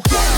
go.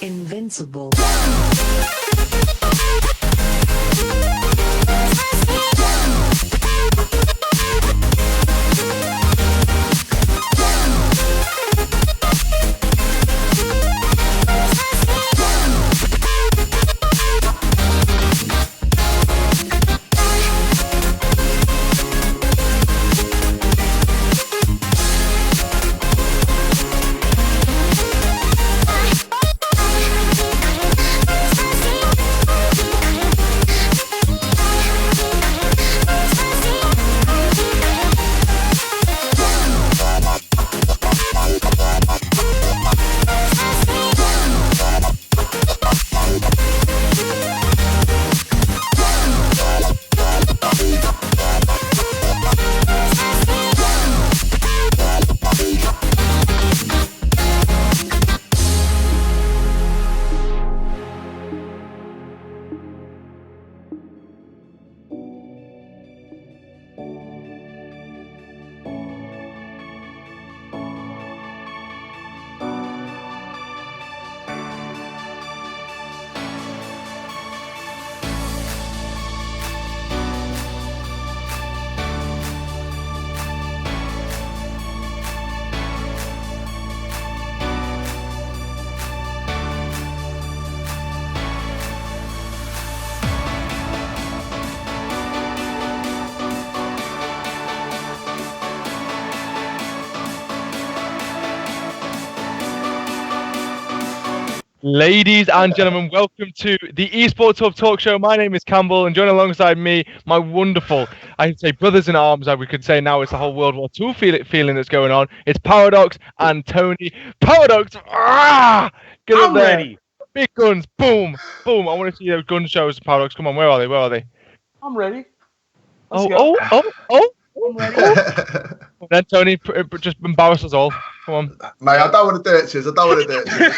Invincible. Ladies and gentlemen, welcome to the Esports Hub Talk Show. My name is Campbell, and joining alongside me, my wonderful, I'd say brothers in arms, as we could say now, it's the whole World War II feeling that's going on. It's Paradox and Tony. Paradox, get up there. Ready. Big guns, boom, boom. I want to see those gun shows, Paradox. Come on, where are they? Where are they? I'm ready. Oh. I'm ready. Then Tony, just embarrass us all. Come on. Mate, I don't want to do it, Chiz. I don't want to do it.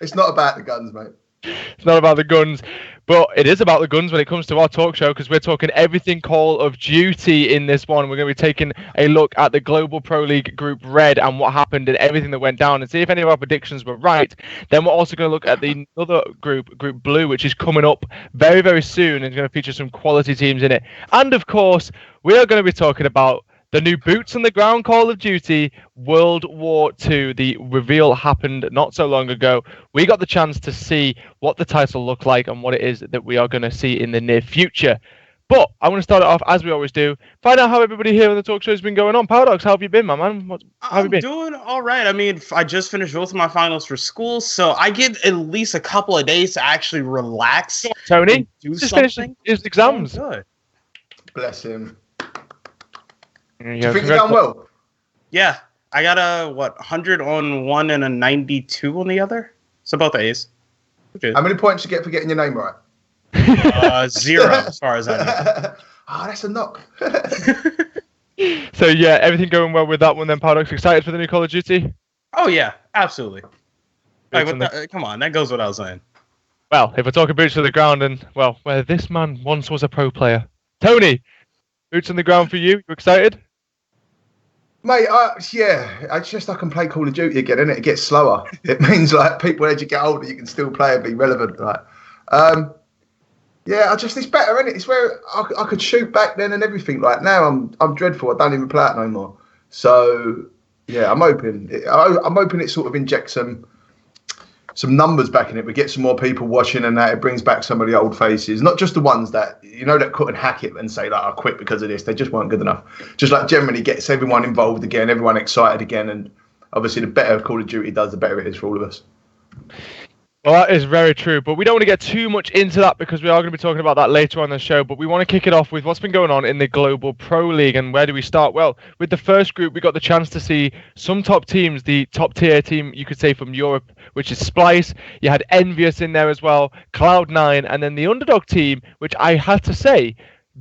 It's not about the guns, mate. It's not about the guns, but it is about the guns when it comes to our talk show, because we're talking everything Call of Duty in this one. We're going to be taking a look at the Global Pro League Group Red and what happened and everything that went down and see if any of our predictions were right. Then we're also going to look at the other group, Group Blue, which is coming up very, very soon and is going to feature some quality teams in it. And, of course, we are going to be talking about The new Boots on the Ground Call of Duty World War II. The reveal happened not so long ago. We got the chance to see what the title looked like and what it is that we are going to see in the near future. But I want to start it off, as we always do, find out how everybody here on the talk show has been going on. Paradox, how have you been, my man? How have you been? I'm doing all right. I mean, I just finished both of my finals for school, so I get at least a couple of days to actually relax. Tony, do just something. finished his exams. Oh, good. Bless him. There Do you think you've done well? Yeah, I got a 100 on one and a 92 on the other. It's about the A's. How many points you get for getting your name right? 0, as far as I know. That's a knock. So yeah, everything going well with that one then, Paradox. Excited for the new Call of Duty? Oh yeah, absolutely. Like, Boots on come on, that goes without saying. Well, if we're talking boots to the ground and, well, where this man once was a pro player. Tony, boots on the ground for you? You excited? Mate, it's just I can play Call of Duty again, innit? It gets slower. It means like people as you get older, you can still play and be relevant. Right? It's better, innit? It's where I could shoot back then and everything. Like now, I'm dreadful. I don't even play it no more. So yeah, I'm hoping it sort of injects some numbers back in it. We get some more people watching, and that it brings back some of the old faces, not just the ones that that couldn't hack it and say like I quit because of this. They just weren't good enough. Just like generally gets everyone involved again, everyone excited again, and obviously the better Call of Duty does, the better it is for all of us. Well, that is very true, but we don't want to get too much into that because we are going to be talking about that later on the show, but we want to kick it off with what's been going on in the Global Pro League, and where do we start? Well, with the first group, we got the chance to see some top teams, the top-tier team, you could say, from Europe, which is Splice. You had Envious in there as well, Cloud9, and then the underdog team, which I had to say,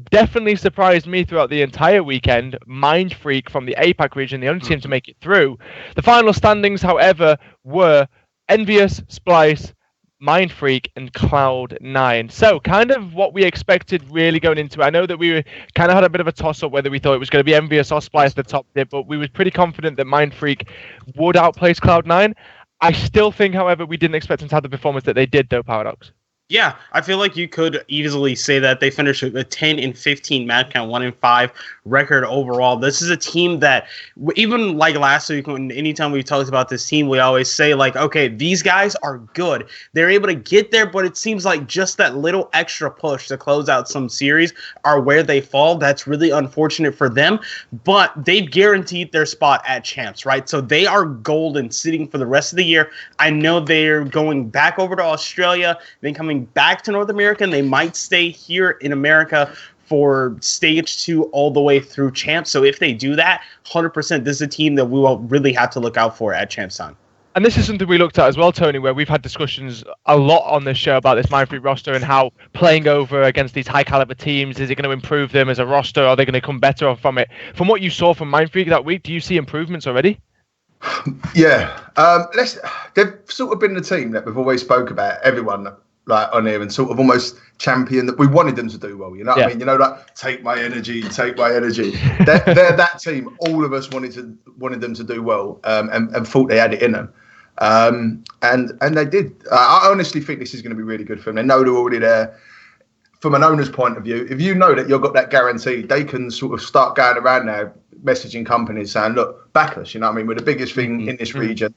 definitely surprised me throughout the entire weekend, Mind Freak from the APAC region, the only team to make it through. The final standings, however, were Envious, Splice, Mind Freak, and Cloud9. So, kind of what we expected really going into it. I know that we kind of had a bit of a toss-up whether we thought it was going to be Envious or Splice the top tip, but we were pretty confident that Mind Freak would outplace Cloud9. I still think, however, we didn't expect them to have the performance that they did, though, Paradox. Yeah, I feel like you could easily say that they finished with a 10-15 match count, 1-5 record overall. This is a team that, even like last week, when anytime we talked about this team, we always say like, okay, these guys are good. They're able to get there, but it seems like just that little extra push to close out some series are where they fall. That's really unfortunate for them, but they've guaranteed their spot at champs, right? So they are golden sitting for the rest of the year. I know they're going back over to Australia, then coming back to North America, and they might stay here in America for stage 2 all the way through champs. So if they do that, 100%, this is a team that we will really have to look out for at champs time. And this is something we looked at as well, Tony, where we've had discussions a lot on this show about this Mind Freak roster and how playing over against these high caliber teams, is it going to improve them as a roster? Are they going to come better from it? From what you saw from Mind Freak that week, do you see improvements already? Yeah. They've sort of been the team that we've always spoke about, everyone like on here, and sort of almost champion that we wanted them to do well. You know what I mean? Like take my energy. They're that team. All of us wanted them to do well, and thought they had it in them. And they did. I honestly think this is going to be really good for them. They know they're already there. From an owner's point of view, if you know that you've got that guarantee, they can sort of start going around now, messaging companies saying, look, back us. You know what I mean? We're the biggest thing in this region.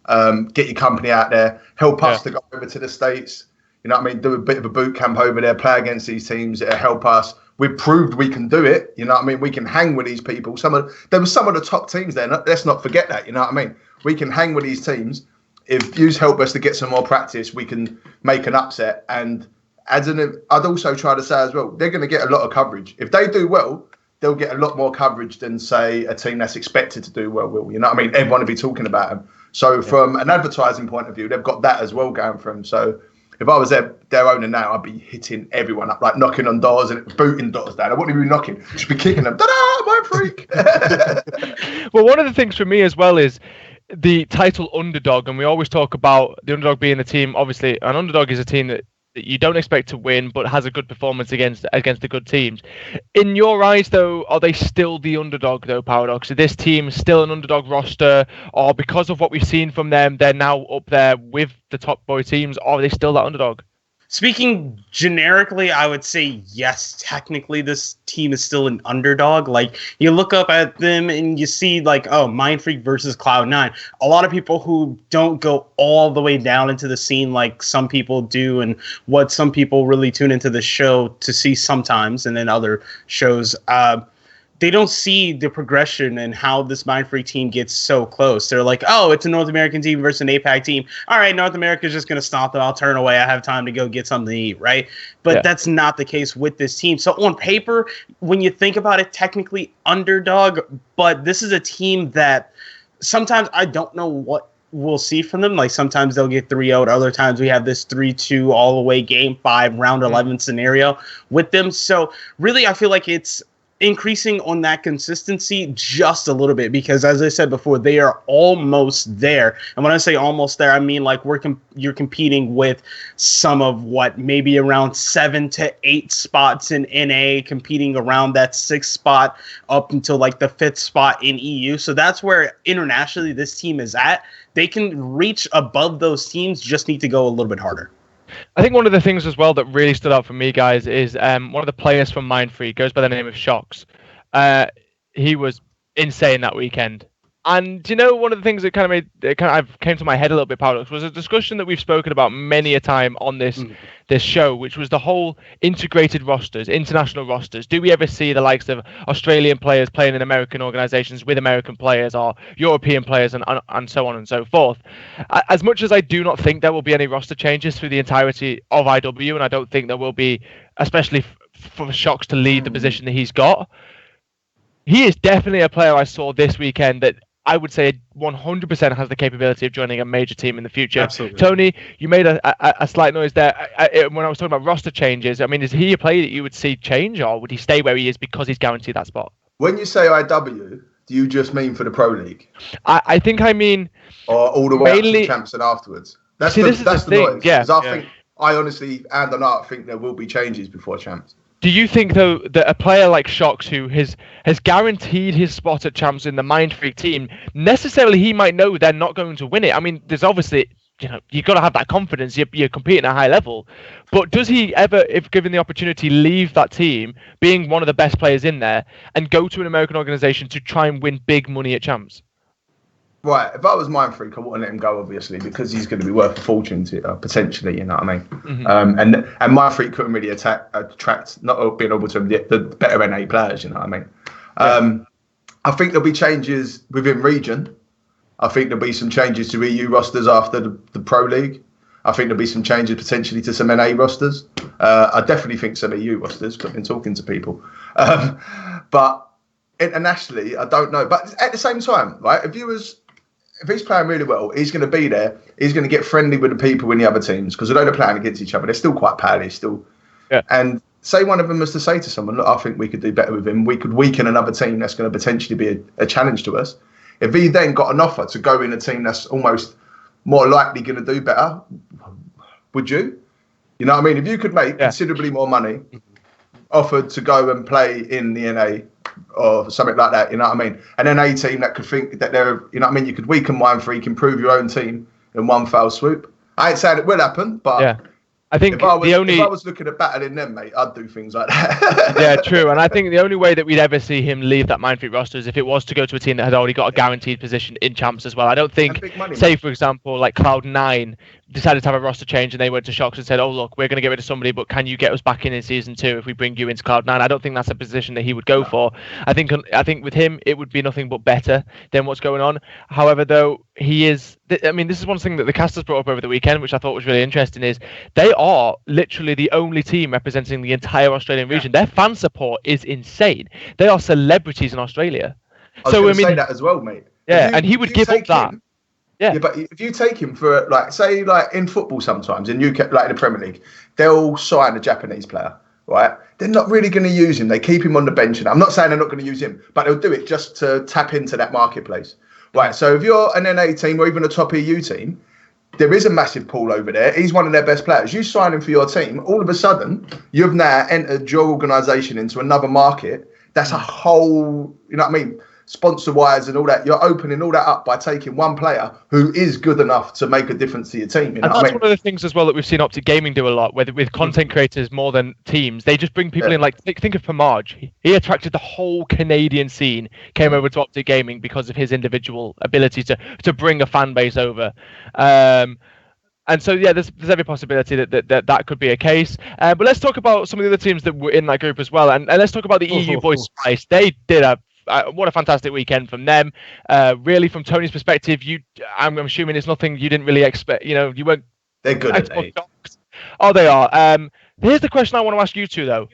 Get your company out there. Help us to go over to the States. You know what I mean? Do a bit of a boot camp over there, play against these teams. It'll help us. We've proved we can do it. You know what I mean? We can hang with these people. There were some of the top teams there. Let's not forget that. You know what I mean? We can hang with these teams. If you help us to get some more practice, we can make an upset. And I'd also try to say as well, they're going to get a lot of coverage. If they do well, they'll get a lot more coverage than, say, a team that's expected to do well will. You know what I mean? Everyone will be talking about them. So from an advertising point of view, they've got that as well going for them. So if I was their owner now, I'd be hitting everyone up, like knocking on doors and booting doors down. I wouldn't even be knocking, just be kicking them. Ta-da, my freak! Well, one of the things for me as well is the title underdog, and we always talk about the underdog being the team. Obviously, an underdog is a team that you don't expect to win, but has a good performance against the good teams. In your eyes, though, are they still the underdog, though, Paradox? Is this team still an underdog roster, or because of what we've seen from them, they're now up there with the top boy teams, or are they still that underdog? Speaking generically, I would say yes, technically this team is still an underdog. Like, you look up at them and you see, like, oh, Mind Freak versus Cloud9. A lot of people who don't go all the way down into the scene like some people do, and what some people really tune into the show to see sometimes, and then other shows, they don't see the progression and how this Mind Freak team gets so close. They're like, oh, it's a North American team versus an APAC team. All right, North America's just going to stomp them. I'll turn away. I have time to go get something to eat, right? But that's not the case with this team. So on paper, when you think about it, technically underdog, but this is a team that sometimes I don't know what we'll see from them. Like, sometimes they'll get 3-0. Other times we have this 3-2 all the way game 5 round 11 scenario with them. So really, I feel like it's increasing on that consistency just a little bit, because as I said before, they are almost there. And when I say almost there, I mean like you're competing with some of what, maybe around 7 to 8 spots in NA, competing around that 6th spot up until like the 5th spot in EU. So that's where internationally this team is at. They can reach above those teams, just need to go a little bit harder. I think one of the things as well that really stood out for me, guys, is one of the players from Mind Freak goes by the name of Shocks. He was insane that weekend. And, you know, one of the things that kind of came to my head a little bit, Paradox, was a discussion that we've spoken about many a time on this show, which was the whole integrated rosters, international rosters. Do we ever see the likes of Australian players playing in American organizations with American players, or European players, and so on and so forth? As much as I do not think there will be any roster changes through the entirety of IW, and I don't think there will be, especially for Shocks to lead the position that he's got, he is definitely a player I saw this weekend that I would say 100% has the capability of joining a major team in the future. Absolutely. Tony, you made a slight noise there. When I was talking about roster changes, I mean, is he a player that you would see change, or would he stay where he is because he's guaranteed that spot? When you say IW, do you just mean for the Pro League? I think I mean... Or all the way mainly, up to champs and afterwards? That's see, the thing. noise. Yeah. Because I honestly, and on art, think there will be changes before champs. Do you think, though, that a player like Shocks, who has guaranteed his spot at champs in the Mind Freak team, necessarily he might know they're not going to win it? I mean, there's obviously, you know, you've got to have that confidence. You're competing at a high level. But does he ever, if given the opportunity, leave that team, being one of the best players in there, and go to an American organization to try and win big money at champs? Right, if I was Mind Freak, I wouldn't let him go, obviously, because he's going to be worth a fortune to potentially, you know what I mean? Mm-hmm. And Mind Freak couldn't really attract, not being able to, the better NA players, you know what I mean? I think there'll be changes within region. I think there'll be some changes to EU rosters after the Pro League. I think there'll be some changes potentially to some NA rosters. I definitely think some EU rosters, because I've been talking to people. But internationally, I don't know. But at the same time, right, if he's playing really well, he's going to be there. He's going to get friendly with the people in the other teams, because although they're playing against each other, they're still quite pally. And say one of them was to say to someone, look, I think we could do better with him. We could weaken another team that's going to potentially be a challenge to us. If he then got an offer to go in a team that's almost more likely going to do better, would you? You know what I mean? If you could make considerably more money, offered to go and play in the NA or something like that, you know what I mean? An NA team that could think that they're, you know what I mean? You could weaken Mind Freak, improve your own team in one foul swoop. I ain't saying it will happen, but I think if I was looking at battling them, mate, I'd do things like that. Yeah, true. And I think the only way that we'd ever see him leave that Mind Freak roster is if it was to go to a team that had already got a guaranteed position in champs as well. I don't think, for example, like Cloud9 decided to have a roster change and they went to Shocks and said, oh, look, we're going to get rid of somebody, but can you get us back in Season 2 if we bring you into Cloud9? I don't think that's a position that he would go for. I think with him, it would be nothing but better than what's going on. However, though, he is... I mean, this is one thing that the casters brought up over the weekend, which I thought was really interesting, is they are literally the only team representing the entire Australian region. Their fan support is insane. They are celebrities in Australia. I was say that as well, mate. Yeah, and he would give up that. Yeah, but if you take him for, like, say, like in football sometimes, in UK, like in the Premier League, they'll sign a Japanese player, right? They're not really going to use him. They keep him on the bench. And I'm not saying they're not going to use him, but they'll do it just to tap into that marketplace. Right, so if you're an NA team or even a top EU team, there is a massive pool over there. He's one of their best players. You sign him for your team, all of a sudden, you've now entered your organisation into another market. That's a whole, you know what I mean? sponsor-wise and all that, you're opening all that up by taking one player who is good enough to make a difference to your team. You know and that's one of the things as well that we've seen Optic Gaming do a lot, with content creators more than teams. They just bring people in, like, think of Pamaj. He attracted the whole Canadian scene, came over to Optic Gaming because of his individual ability to bring a fan base over. And so, yeah, there's every possibility that could be a case. But let's talk about some of the other teams that were in that group as well. And let's talk about the EU boys Spice. They did what a fantastic weekend from them. Really, from Tony's perspective, I'm assuming it's nothing you didn't really expect. You weren't. They're good at it. Oh, they are. Here's the question I want to ask you two, though.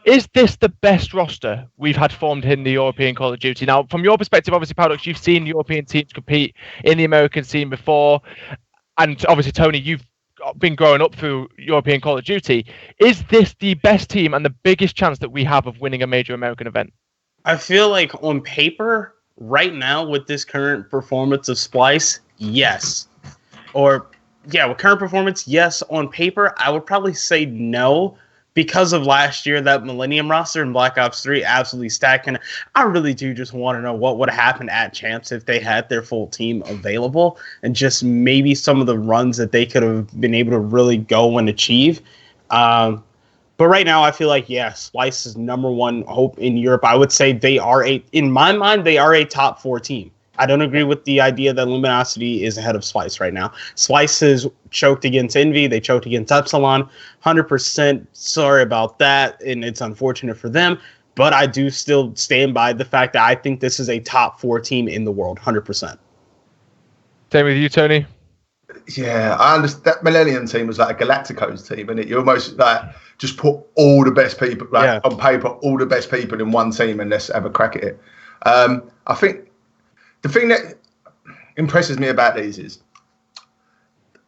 Is this the best roster we've had formed in the European Call of Duty? Now, from your perspective, obviously, Paradox, you've seen European teams compete in the American scene before. And obviously, Tony, you've been growing up through European Call of Duty. Is this the best team and the biggest chance that we have of winning a major American event? I feel like on paper, right now, with this current performance of Splice, yes. With current performance, yes. On paper, I would probably say no. Because of last year, that Millennium roster in Black Ops 3 absolutely stacked. And I really do just want to know what would happen at Champs if they had their full team available and just maybe some of the runs that they could have been able to really go and achieve. But right now, I feel like, Splice is number one hope in Europe. I would say in my mind, they are a top 4 team. I don't agree with the idea that Luminosity is ahead of Splice right now. Splice has choked against Envy. They choked against Epsilon. 100% sorry about that, and it's unfortunate for them. But I do still stand by the fact that I think this is a top 4 team in the world, 100%. Same with you, Tony? Yeah, I understand. That Millennium team was like a Galacticos team, and you almost like just put all the best people on paper, all the best people in one team, and let's have a crack at it. I think the thing that impresses me about these is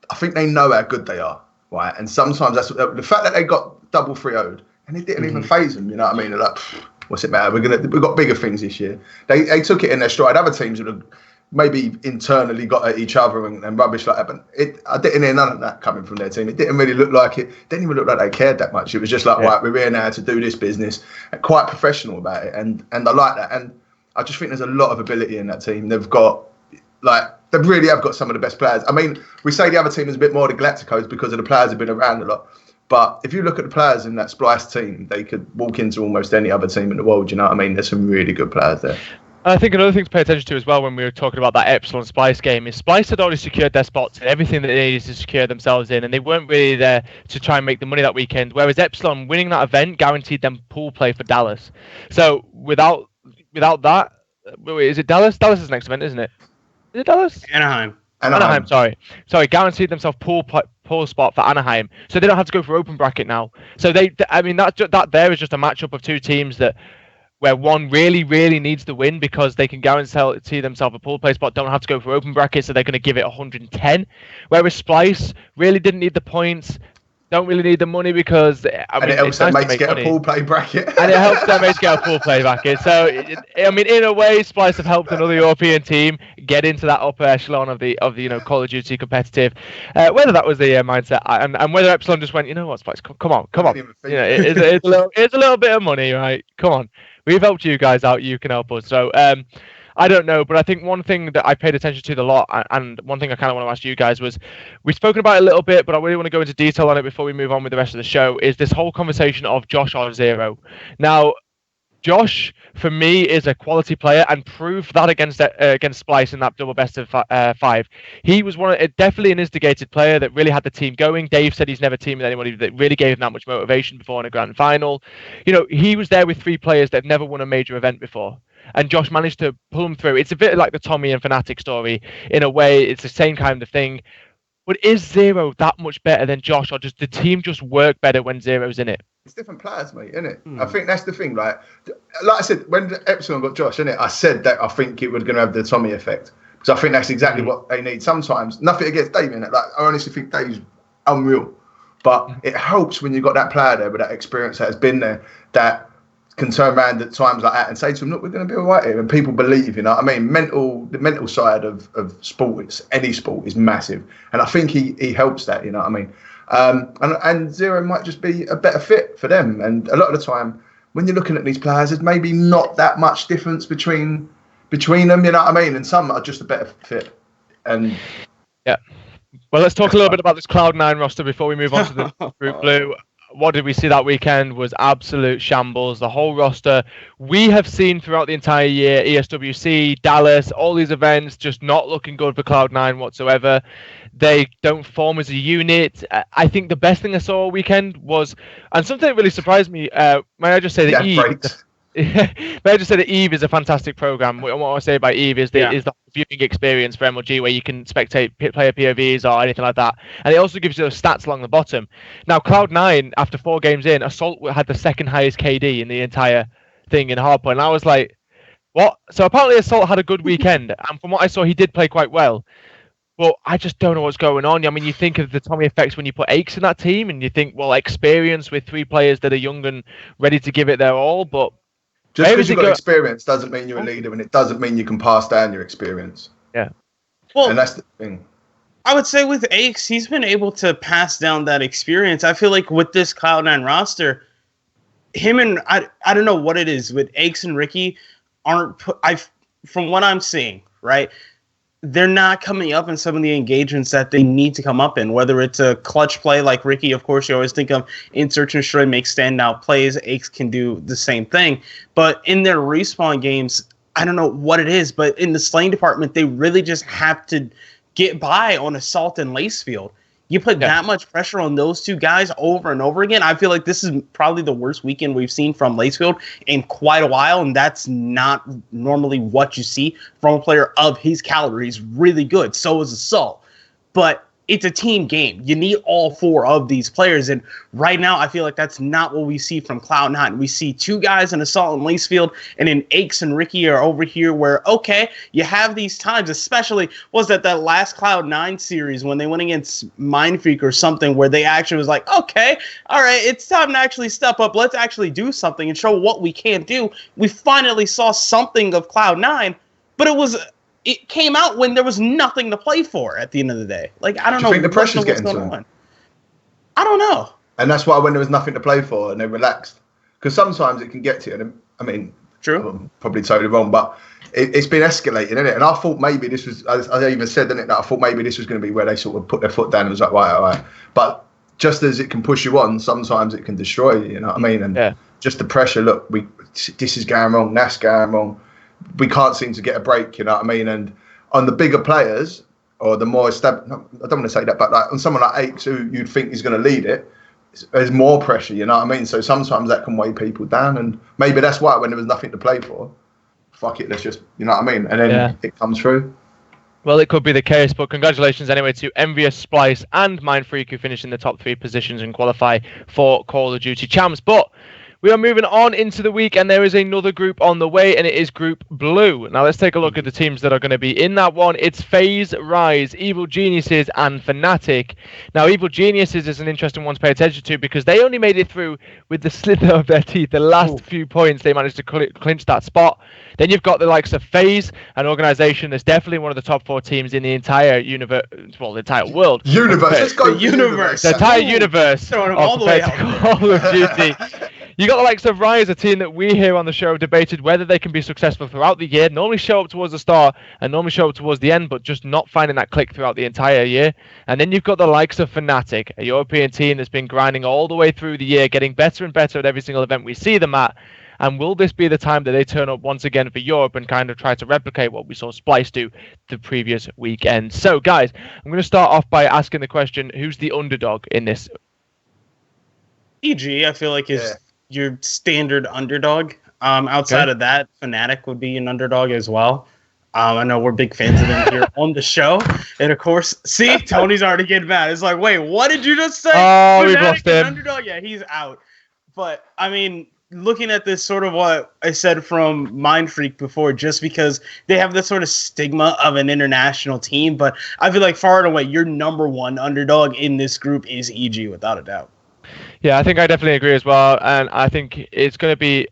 I think they know how good they are, right? And sometimes that's the fact that they got double 3-0'd and it didn't even faze them. You know what I mean? They're like, what's it matter? We've got bigger things this year. They took it in their stride. Other teams would have maybe internally got at each other and rubbish like that. But I didn't hear none of that coming from their team. It didn't really look like it. Didn't even look like they cared that much. It was just like, right, we're here now to do this business, and quite professional about it. And I like that. And I just think there's a lot of ability in that team. They really have got some of the best players. I mean, we say the other team is a bit more the Galacticos because of the players have been around a lot. But if you look at the players in that Splice team, they could walk into almost any other team in the world. You know what I mean? There's some really good players there. I think another thing to pay attention to as well when we were talking about that Epsilon Splice game is Splice had already secured their spots and everything that they needed to secure themselves in, and they weren't really there to try and make the money that weekend, whereas Epsilon winning that event guaranteed them pool play for Dallas. So without that, wait, is it Dallas? Dallas is the next event, isn't it? Is it Dallas? Anaheim, sorry, guaranteed themselves pool spot for Anaheim, so they don't have to go for open bracket now. So that there is just a matchup of two teams where one really, really needs the win because they can guarantee themselves a pool play spot, don't have to go for open bracket, so they're going to give it 110. Whereas Splice really didn't need the points, don't really need the money because it helps their mates get a pool play bracket. And it helps their mates get a pool play bracket. So, in a way, Splice have helped another European team get into that upper echelon of the Call of Duty competitive. Whether that was the mindset and whether Epsilon just went, you know what, Splice, come on. It's a little bit of money, right? Come on. We've helped you guys out. You can help us. So, I don't know, but I think one thing that I paid attention to a lot, and one thing I kind of want to ask you guys was, we've spoken about it a little bit, but I really want to go into detail on it before we move on with the rest of the show, is this whole conversation of Josh or Zero. Now, Josh, for me, is a quality player and proved that against Splice in that double best of 5. He was definitely an instigated player that really had the team going. Dave said he's never teamed with anybody that really gave him that much motivation before in a grand final. He was there with 3 players that have never won a major event before. And Josh managed to pull them through. It's a bit like the Tommy and Fnatic story. In a way, it's the same kind of thing. But is Zero that much better than Josh, or does the team just work better when Zero's in it? It's different players, mate, isn't it? I think that's the thing. Like I said, when Epsilon got Josh, innit, I said that I think it was going to have the Tommy effect. Because I think that's exactly what they need. Sometimes, nothing against Dave, innit? Like, I honestly think Dave's unreal. But it helps when you've got that player there with that experience that has been there, that can turn around at times like that and say to him, look, we're going to be all right here. And people believe, you know what I mean? The mental side of sport, any sport, is massive. And I think he helps that, you know what I mean? And Zero might just be a better fit for them. And a lot of the time, when you're looking at these players, there's maybe not that much difference between between them, you know what I mean? And some are just a better fit. And yeah. Well, let's talk a little bit about this Cloud9 roster before we move on to the Group Blue. What did we see that weekend was absolute shambles. The whole roster we have seen throughout the entire year, ESWC, Dallas, all these events, just not looking good for Cloud9 whatsoever. They don't form as a unit. I think the best thing I saw all weekend was, and something that really surprised me, may I just say that May I just say that Eve is a fantastic program. What I say about Eve is the viewing experience for MLG, where you can spectate player POVs or anything like that, and it also gives you those stats along the bottom. Now, Cloud9, after 4 games in, Assault had the second highest KD in the entire thing in Hardpoint, and I was like, what? So apparently Assault had a good weekend, and from what I saw, he did play quite well. But I just don't know what's going on. I mean, you think of the Tommy effects when you put Aches in that team, and you think, well, experience with 3 players that are young and ready to give it their all, but just because you've got experience doesn't mean you're a leader, and it doesn't mean you can pass down your experience. Yeah. Well, and that's the thing. I would say with Aches, he's been able to pass down that experience. I feel like with this Cloud9 roster, him and I don't know what it is, with Aches and Ricky from what I'm seeing, right? They're not coming up in some of the engagements that they need to come up in, whether it's a clutch play like Ricky. Of course, you always think of in search and destroy, make standout plays. Aches can do the same thing. But in their respawn games, I don't know what it is, but in the slaying department, they really just have to get by on Assault and Lacefield. You put that much pressure on those 2 guys over and over again. I feel like this is probably the worst weekend we've seen from Lacefield in quite a while, and that's not normally what you see from a player of his caliber. He's really good. So is Assault. But it's a team game. You need all 4 of these players, and right now I feel like that's not what we see from Cloud9. We see 2 guys in Assault and Lacefield, and then Aches and Ricky are over here where, okay, you have these times, especially, was that last Cloud9 series when they went against Mindfreak or something, where they actually was like, okay, all right, it's time to actually step up. Let's actually do something and show what we can do. We finally saw something of Cloud9, but it came out when there was nothing to play for at the end of the day. Like, I don't know. Do you think the pressure's getting to them? I don't know. And that's why when there was nothing to play for and they relaxed. Because sometimes it can get to you. And I mean, true. I'm probably totally wrong, but it's been escalating, isn't it? And I thought maybe this was, I even said, didn't it, that I thought maybe this was going to be where they sort of put their foot down and was like, right. But just as it can push you on, sometimes it can destroy you, you know what I mean? And just the pressure, look, this is going wrong, that's going wrong. We can't seem to get a break, you know what I mean? And on the bigger players, or the more established, I don't want to say that, but like on someone like Aches, who you'd think is going to lead it, there's more pressure, you know what I mean? So sometimes that can weigh people down, and maybe that's why when there was nothing to play for, fuck it, let's just, you know what I mean? And then it comes through. Well, it could be the case, but congratulations anyway to Envious, Splice, and Mindfreak, who finished in the top 3 positions and qualify for Call of Duty Champs. But we are moving on into the week, and there is another group on the way, and it is Group Blue. Now, let's take a look at the teams that are going to be in that one. It's FaZe, Rise, Evil Geniuses, and Fnatic. Now, Evil Geniuses is an interesting one to pay attention to because they only made it through with the slither of their teeth. The last few points, they managed to clinch that spot. Then you've got the likes of FaZe, an organization that's definitely one of the top 4 teams in the entire universe, well, the entire world. Let's go universe. The entire universe. Throwing them all the way out. Call of Duty. You got the likes of Rise, a team that we here on the show debated whether they can be successful throughout the year. Normally show up towards the start and normally show up towards the end, but just not finding that click throughout the entire year. And then you've got the likes of Fnatic, a European team that's been grinding all the way through the year, getting better and better at every single event we see them at. And will this be the time that they turn up once again for Europe and kind of try to replicate what we saw Splice do the previous weekend? So, guys, I'm going to start off by asking the question, who's the underdog in this? EG, I feel like, is your standard underdog. Outside of that, Fnatic would be an underdog as well. I know we're big fans of them here on the show. And, of course, see, Tony's already getting mad. It's like, wait, what did you just say? Oh, we've lost him. Underdog? Yeah, he's out. But, I mean, looking at this sort of what I said from Mindfreak before, just because they have this sort of stigma of an international team, but I feel like far and away your number one underdog in this group is EG, without a doubt. Yeah, I think I definitely agree as well, and I think it's going to be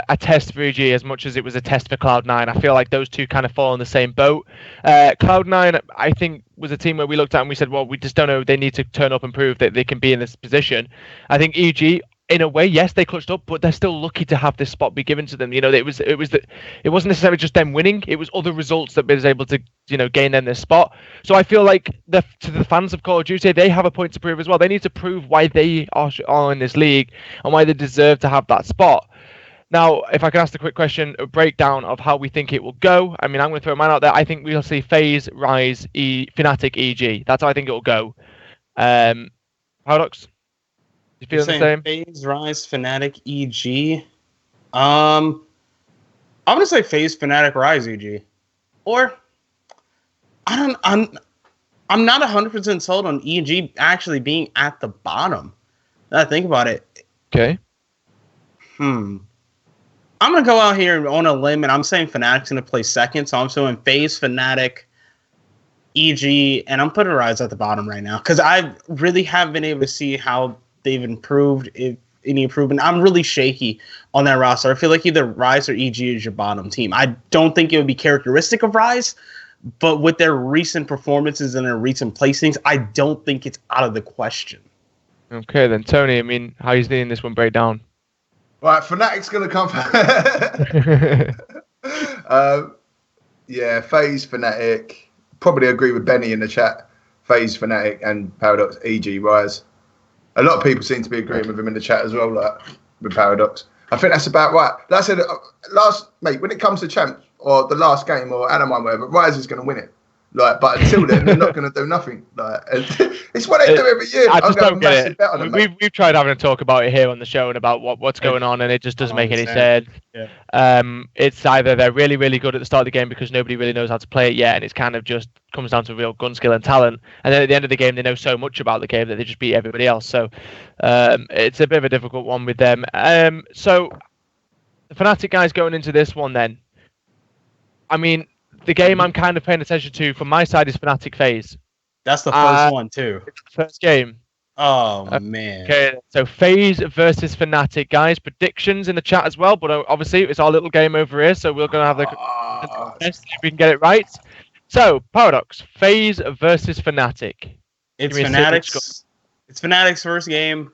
a test for EG as much as it was a test for Cloud9. I feel like those two kind of fall in the same boat. Cloud9, I think, was a team where we looked at and we said, well, we just don't know. They need to turn up and prove that they can be in this position. I think EG, in a way, yes, they clutched up, but they're still lucky to have this spot be given to them. It wasn't necessarily just them winning; it was other results that was able to, gain them this spot. So I feel like to the fans of Call of Duty, they have a point to prove as well. They need to prove why they are in this league and why they deserve to have that spot. Now, if I can ask the quick question, a breakdown of how we think it will go. I mean, I'm going to throw mine out there. I think we'll see FaZe, Rise, Fnatic, EG. That's how I think it will go. Paradox? You feeling the same? FaZe, Rise, Fnatic, EG. I'm gonna say FaZe, Fnatic, Rise, EG. Or I'm not 100% sold on EG actually being at the bottom. Now I think about it. Okay. I'm gonna go out here on a limb, and I'm saying Fnatic's gonna play second. So I'm saying FaZe, Fnatic, EG, and I'm putting Rise at the bottom right now because I really haven't been able to see how they've improved, if any improvement. I'm really shaky on that roster. I feel like either Rise or EG is your bottom team. I don't think it would be characteristic of Rise, but with their recent performances and their recent placings, I don't think it's out of the question. Okay, then Tony, I mean, how are you seeing this one break down? Right, Fnatic's going to come. FaZe, Fnatic. Probably agree with Benny in the chat. FaZe, Fnatic, and Paradox, EG, Rise. A lot of people seem to be agreeing with him in the chat as well, like with Paradox. I think that's about right. Like I said, when it comes to champs or the last game or Anamine, whatever, Rise is going to win it. Like, but until then, they're not going to do nothing. Like, it's what they do every year. I just don't get it. We've tried having a talk about it here on the show and about what's going on, and it just doesn't make any sense. Yeah. It's either they're really, really good at the start of the game because nobody really knows how to play it yet, and it's kind of just comes down to real gun skill and talent. And then at the end of the game, they know so much about the game that they just beat everybody else. So it's a bit of a difficult one with them. So the Fnatic guys going into this one then. I mean, the game I'm kind of paying attention to from my side is Fnatic FaZe. That's the first one too. First game. Oh man. Okay, so FaZe versus Fnatic, guys. Predictions in the chat as well, but obviously it's our little game over here, so we're gonna have the test if we can get it right. So Paradox, FaZe versus Fnatic. It's Fnatic's. It's Fnatic's first game.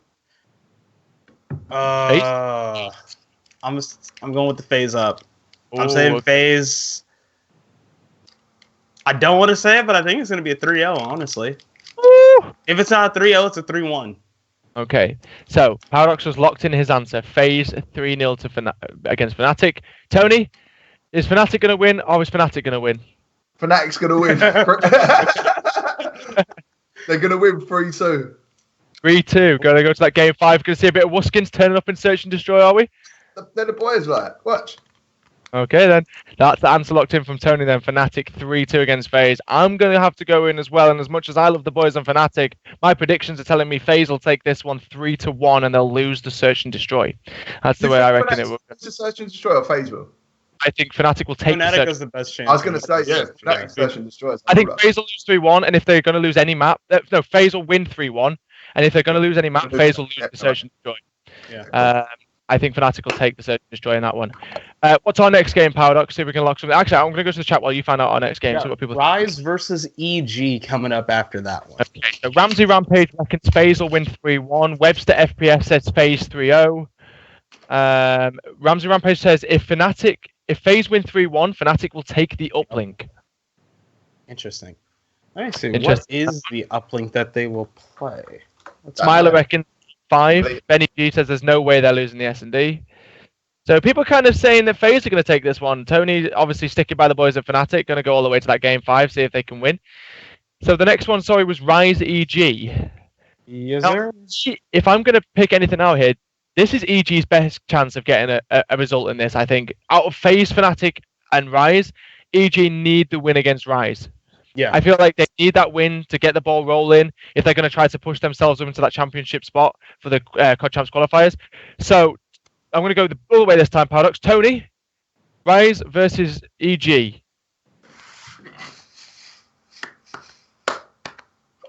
I'm going with the FaZe up. I'm saying FaZe. I don't want to say it, but I think it's going to be a 3-0, honestly. Woo! If it's not a 3-0, it's a 3-1. Okay, so Paradox was locked in his answer. FaZe 3-0 against Fnatic. Tony, is Fnatic going to win or is Fnatic going to win? Fnatic's going to win. They're going to win 3-2. 3-2. Going to go to that game 5. Going to see a bit of Wuskins turning up in Search and Destroy, are we? They're the boys, like. Watch. Okay, then. That's the answer locked in from Tony, then. Fnatic 3-2 against FaZe. I'm going to have to go in as well, and as much as I love the boys on Fnatic, my predictions are telling me FaZe will take this one 3-1, and they'll lose the Search and Destroy. That's the way I reckon it will. It's a Search and Destroy or FaZe will? I think Fnatic will take Fnatic the Search. has the best chance. I was going to say, yeah. Fnatic Search and Destroy. I think FaZe will lose 3-1, and if they're going to lose any map... No, FaZe will win 3-1, and if they're going to lose any map, FaZe will lose the Search and Destroy. Yeah. I think Fnatic will take the Search and Destroy in that one. What's our next game, Paradox? See if we can lock something. Actually, I'm going to go to the chat while you find out our next game. Yeah, see what people Rise think. versus EG coming up after that one. Okay, so Ramsey Rampage reckons FaZe will win 3-1. Webster FPS says FaZe 3-0. Ramsey Rampage says if FaZe win 3-1, Fnatic will take the uplink. Interesting. Let me see. What is the uplink that they will play? Smiler reckons 5. Benny G says there's no way they're losing the S&D. So people are kind of saying that FaZe are going to take this one. Tony obviously sticking by the boys at Fnatic, going to go all the way to that game 5, see if they can win. So the next one, was Rise EG. Yes, now, if I'm going to pick anything out here, this is EG's best chance of getting a result in this, I think. Out of FaZe, Fnatic, and Rise, EG need the win against Rise. Yeah, I feel like they need that win to get the ball rolling if they're going to try to push themselves up into that championship spot for the COD Champs qualifiers. So I'm going to go all the way this time, Paradox. Tony, Rise versus EG.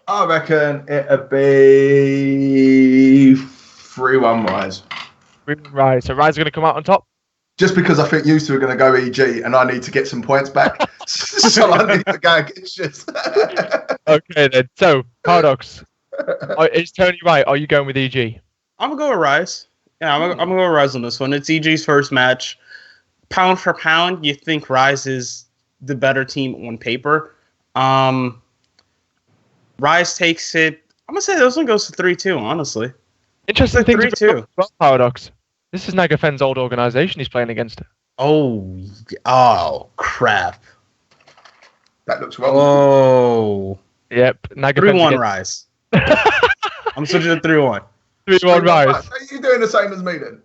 I reckon it'll be 3-1 Rise. 3-1 Rise. So Rise are going to come out on top? Just because I think you two are going to go EG and I need to get some points back. So I need to go against just. Okay, then. So, Paradox. Is Tony right? Are you going with EG? I'm going to go with Rise. Yeah, I'm going to go Rise on this one. It's EG's first match. Pound for pound, you think Rise is the better team on paper. Rise takes it. I'm going to say this one goes to 3-2, honestly. Interesting thing 3-2. Well, Paradox. This is Nagafen's old organization he's playing against. Oh, crap. That looks wrong. Oh. Yep. 3-1 Rise. I'm switching to 3-1. 3-1 Rise. Are you doing the same as me then?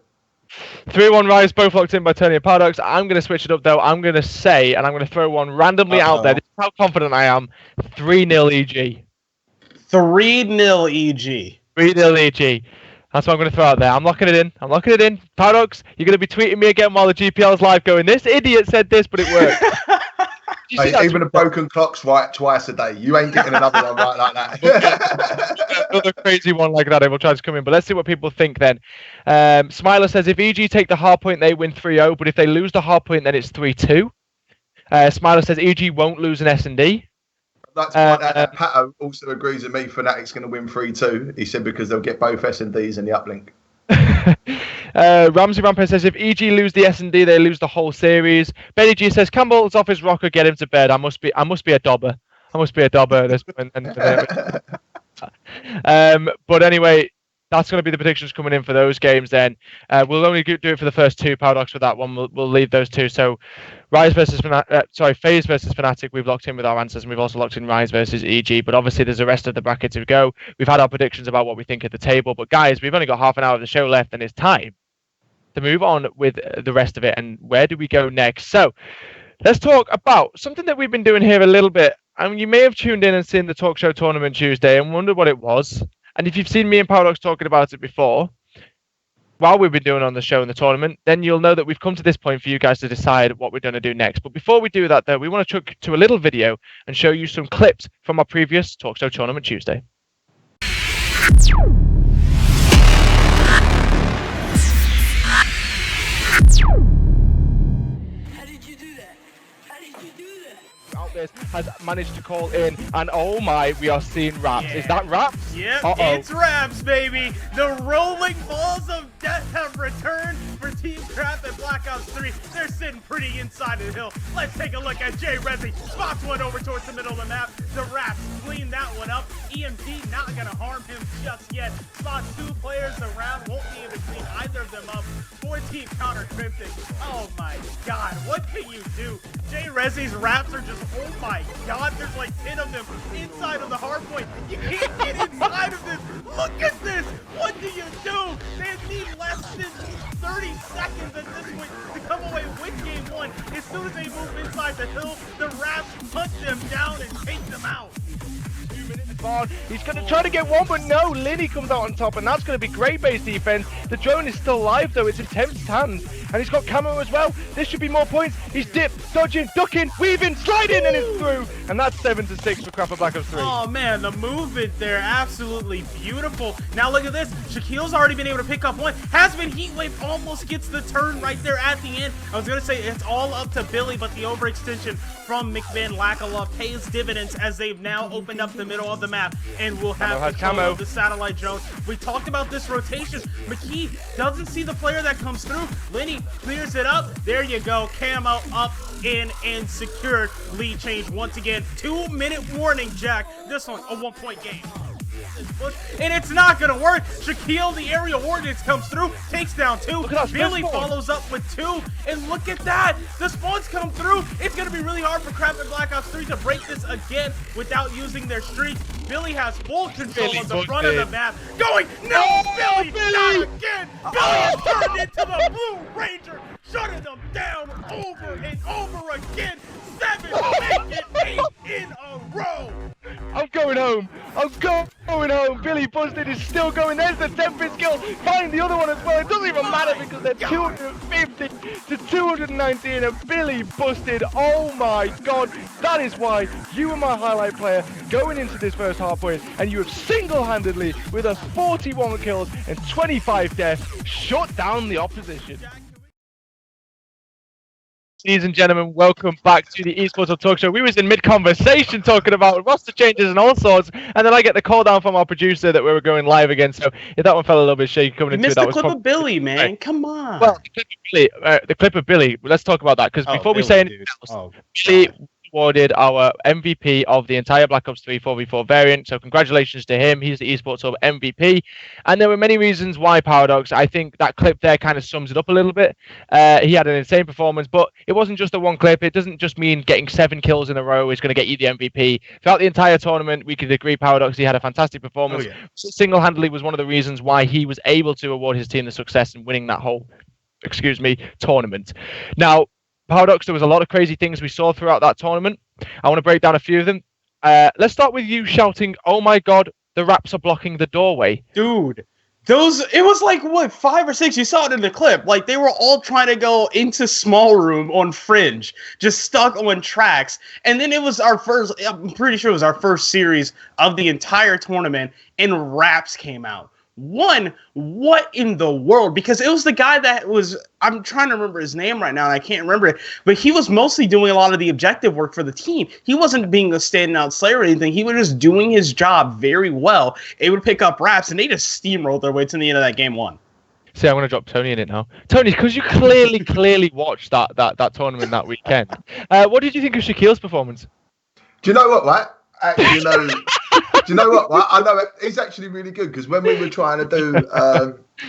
3-1 Rise, both locked in by Tony and Paradox. I'm going to switch it up though. I'm going to say, and I'm going to throw one randomly out there. This is how confident I am. 3-0 EG. 3-0 EG. 3-0 EG. That's what I'm going to throw out there. I'm locking it in. Paradox, you're going to be tweeting me again while the GPL's live going, this idiot said this, but it worked. Hey, even a broken clock's right twice a day. You ain't getting another one right like that. Another crazy one like that. I will try to come in, but let's see what people think then. Smiler says if EG take the hard point, they win 3-0, but if they lose the hard point, then it's 3-2. Smiler says EG won't lose an S&D. I'd like to point out that Pato also agrees with me. Fnatic's going to win 3-2. He said because they'll get both S&Ds in the uplink. Ramsey Rampage says if EG lose the S&D, they lose the whole series. Benny G says Campbell's off his rocker, get him to bed. I must be a dobber. At this point. But anyway, that's going to be the predictions coming in for those games. Then we'll only do it for the first two. Paradox for that one. We'll leave those two. So FaZe versus Fnatic. We've locked in with our answers, and we've also locked in Rise versus EG. But obviously, there's the rest of the bracket to go. We've had our predictions about what we think at the table. But guys, we've only got half an hour of the show left, and it's time to move on with the rest of it. And where do we go next? So let's talk about something that we've been doing here a little bit. I mean, you may have tuned in and seen the Talkshow Tournament Tuesday and wondered what it was. And if you've seen me and Paradox talking about it before, while we've been doing on the show and the tournament, then you'll know that we've come to this point for you guys to decide what we're going to do next. But before we do that, though, we want to chuck to a little video and show you some clips from our previous Talkshow Tournament Tuesday. Has managed to call in, and oh my, we are seeing Raps. Yeah. Is that Raps? Yep, it's Raps, baby. The rolling balls of death have returned for Team Craft and Black Ops 3. They're sitting pretty inside of the hill. Let's take a look at Jay Resi. Spots one over towards the middle of the map. The Raps clean that one up. EMD not going to harm him just yet. Spots two players around. Won't be able to clean either of them up. 14 counter cryptic. Oh my god, what can you do? Jay Resi's Raps are just, oh my god, there's like 10 of them inside of the hard point. You can't get inside of this. Look at this. What do you do? They need less than 30 seconds at this point to come away with game one. As soon as they move inside the hill, the Raps hunt them down and take them out. 2 minutes on. He's going to try to get one, but no, Linny comes out on top, and that's going to be great base defense. The drone is still live, though. It's in Tempest's hands, and he's got camo as well. This should be more points. He's dipped, dodging, ducking, weaving, sliding, and it's through. And that's 7-6 for Craft and Black Ops 3. Oh, man, the movement there, absolutely beautiful. Now, look at this. Shaquille's already been able to pick up one. Has been Heatwave, almost gets the turn right there at the end. I was going to say it's all up to Billy, but the overextension from McVin Lakalov pays dividends as they've now opened up the middle of the map and will have control of the satellite drone. We talked about this rotation. McKee doesn't see the player that comes through. Lenny clears it up. There you go. Camo up, in, and secured. Lead change once again. 2-minute warning, Jack. This one, a 1-point game. And it's not gonna work. Shaquille, the aerial ordnance comes through, takes down two. Billy follows up with two, and look at that. The spawns come through. It's gonna be really hard for Craft and Black Ops 3 to break this again without using their streak. Billy has full control on the front of the map. Going, no, Billy, not again. Billy has turned into the Blue Ranger, shutting them down over and over again. 7, make it 8 in a row. I'm going home. I'm going home. Billy Busted is still going. There's the Tempest kill. Find the other one as well. It doesn't even matter because they're 250 to 219 and Billy Busted. Oh my god. That is why you were my highlight player going into this first half point, and you have single-handedly, with us 41 kills and 25 deaths, shut down the opposition. Ladies and gentlemen, welcome back to the Esports Talk Show. We was in mid-conversation talking about roster changes and all sorts, and then I get the call down from our producer that we were going live again. So if that one felt a little bit shaky coming into it, that was clip of Billy, man. Come on. Well, the clip of Billy. Let's talk about that because before we say anything else, Billy awarded our MVP of the entire Black Ops 3 4v4 variant. So congratulations to him. He's the Esports Hub MVP. And there were many reasons why, Paradox. I think that clip there kind of sums it up a little bit. He had an insane performance, but it wasn't just the one clip. It doesn't just mean getting 7 kills in a row is going to get you the MVP. Throughout the entire tournament, we could agree, Paradox, he had a fantastic performance. Single-handedly was one of the reasons why he was able to award his team the success in winning that whole, tournament. Now, Paradox, there was a lot of crazy things we saw throughout that tournament. I want to break down a few of them. Let's start with you shouting, "Oh my God, the Raps are blocking the doorway." Dude, it was like, what, 5 or 6? You saw it in the clip. Like, they were all trying to go into small room on Fringe, just stuck on tracks. And then it was I'm pretty sure it was our first series of the entire tournament, and Raps came out. One, what in the world? Because it was the guy that was, I'm trying to remember his name right now, and I can't remember it, but he was mostly doing a lot of the objective work for the team. He wasn't being a standing out slayer or anything. He was just doing his job very well. It would pick up Raps, and they just steamrolled their way to the end of that game 1. See, I'm going to drop Tony in it now. Tony, because you clearly watched that tournament that weekend. What did you think of Shaquille's performance? Do you know what, right? Actually, do you know what? Right? I know he's actually really good because when we were trying to do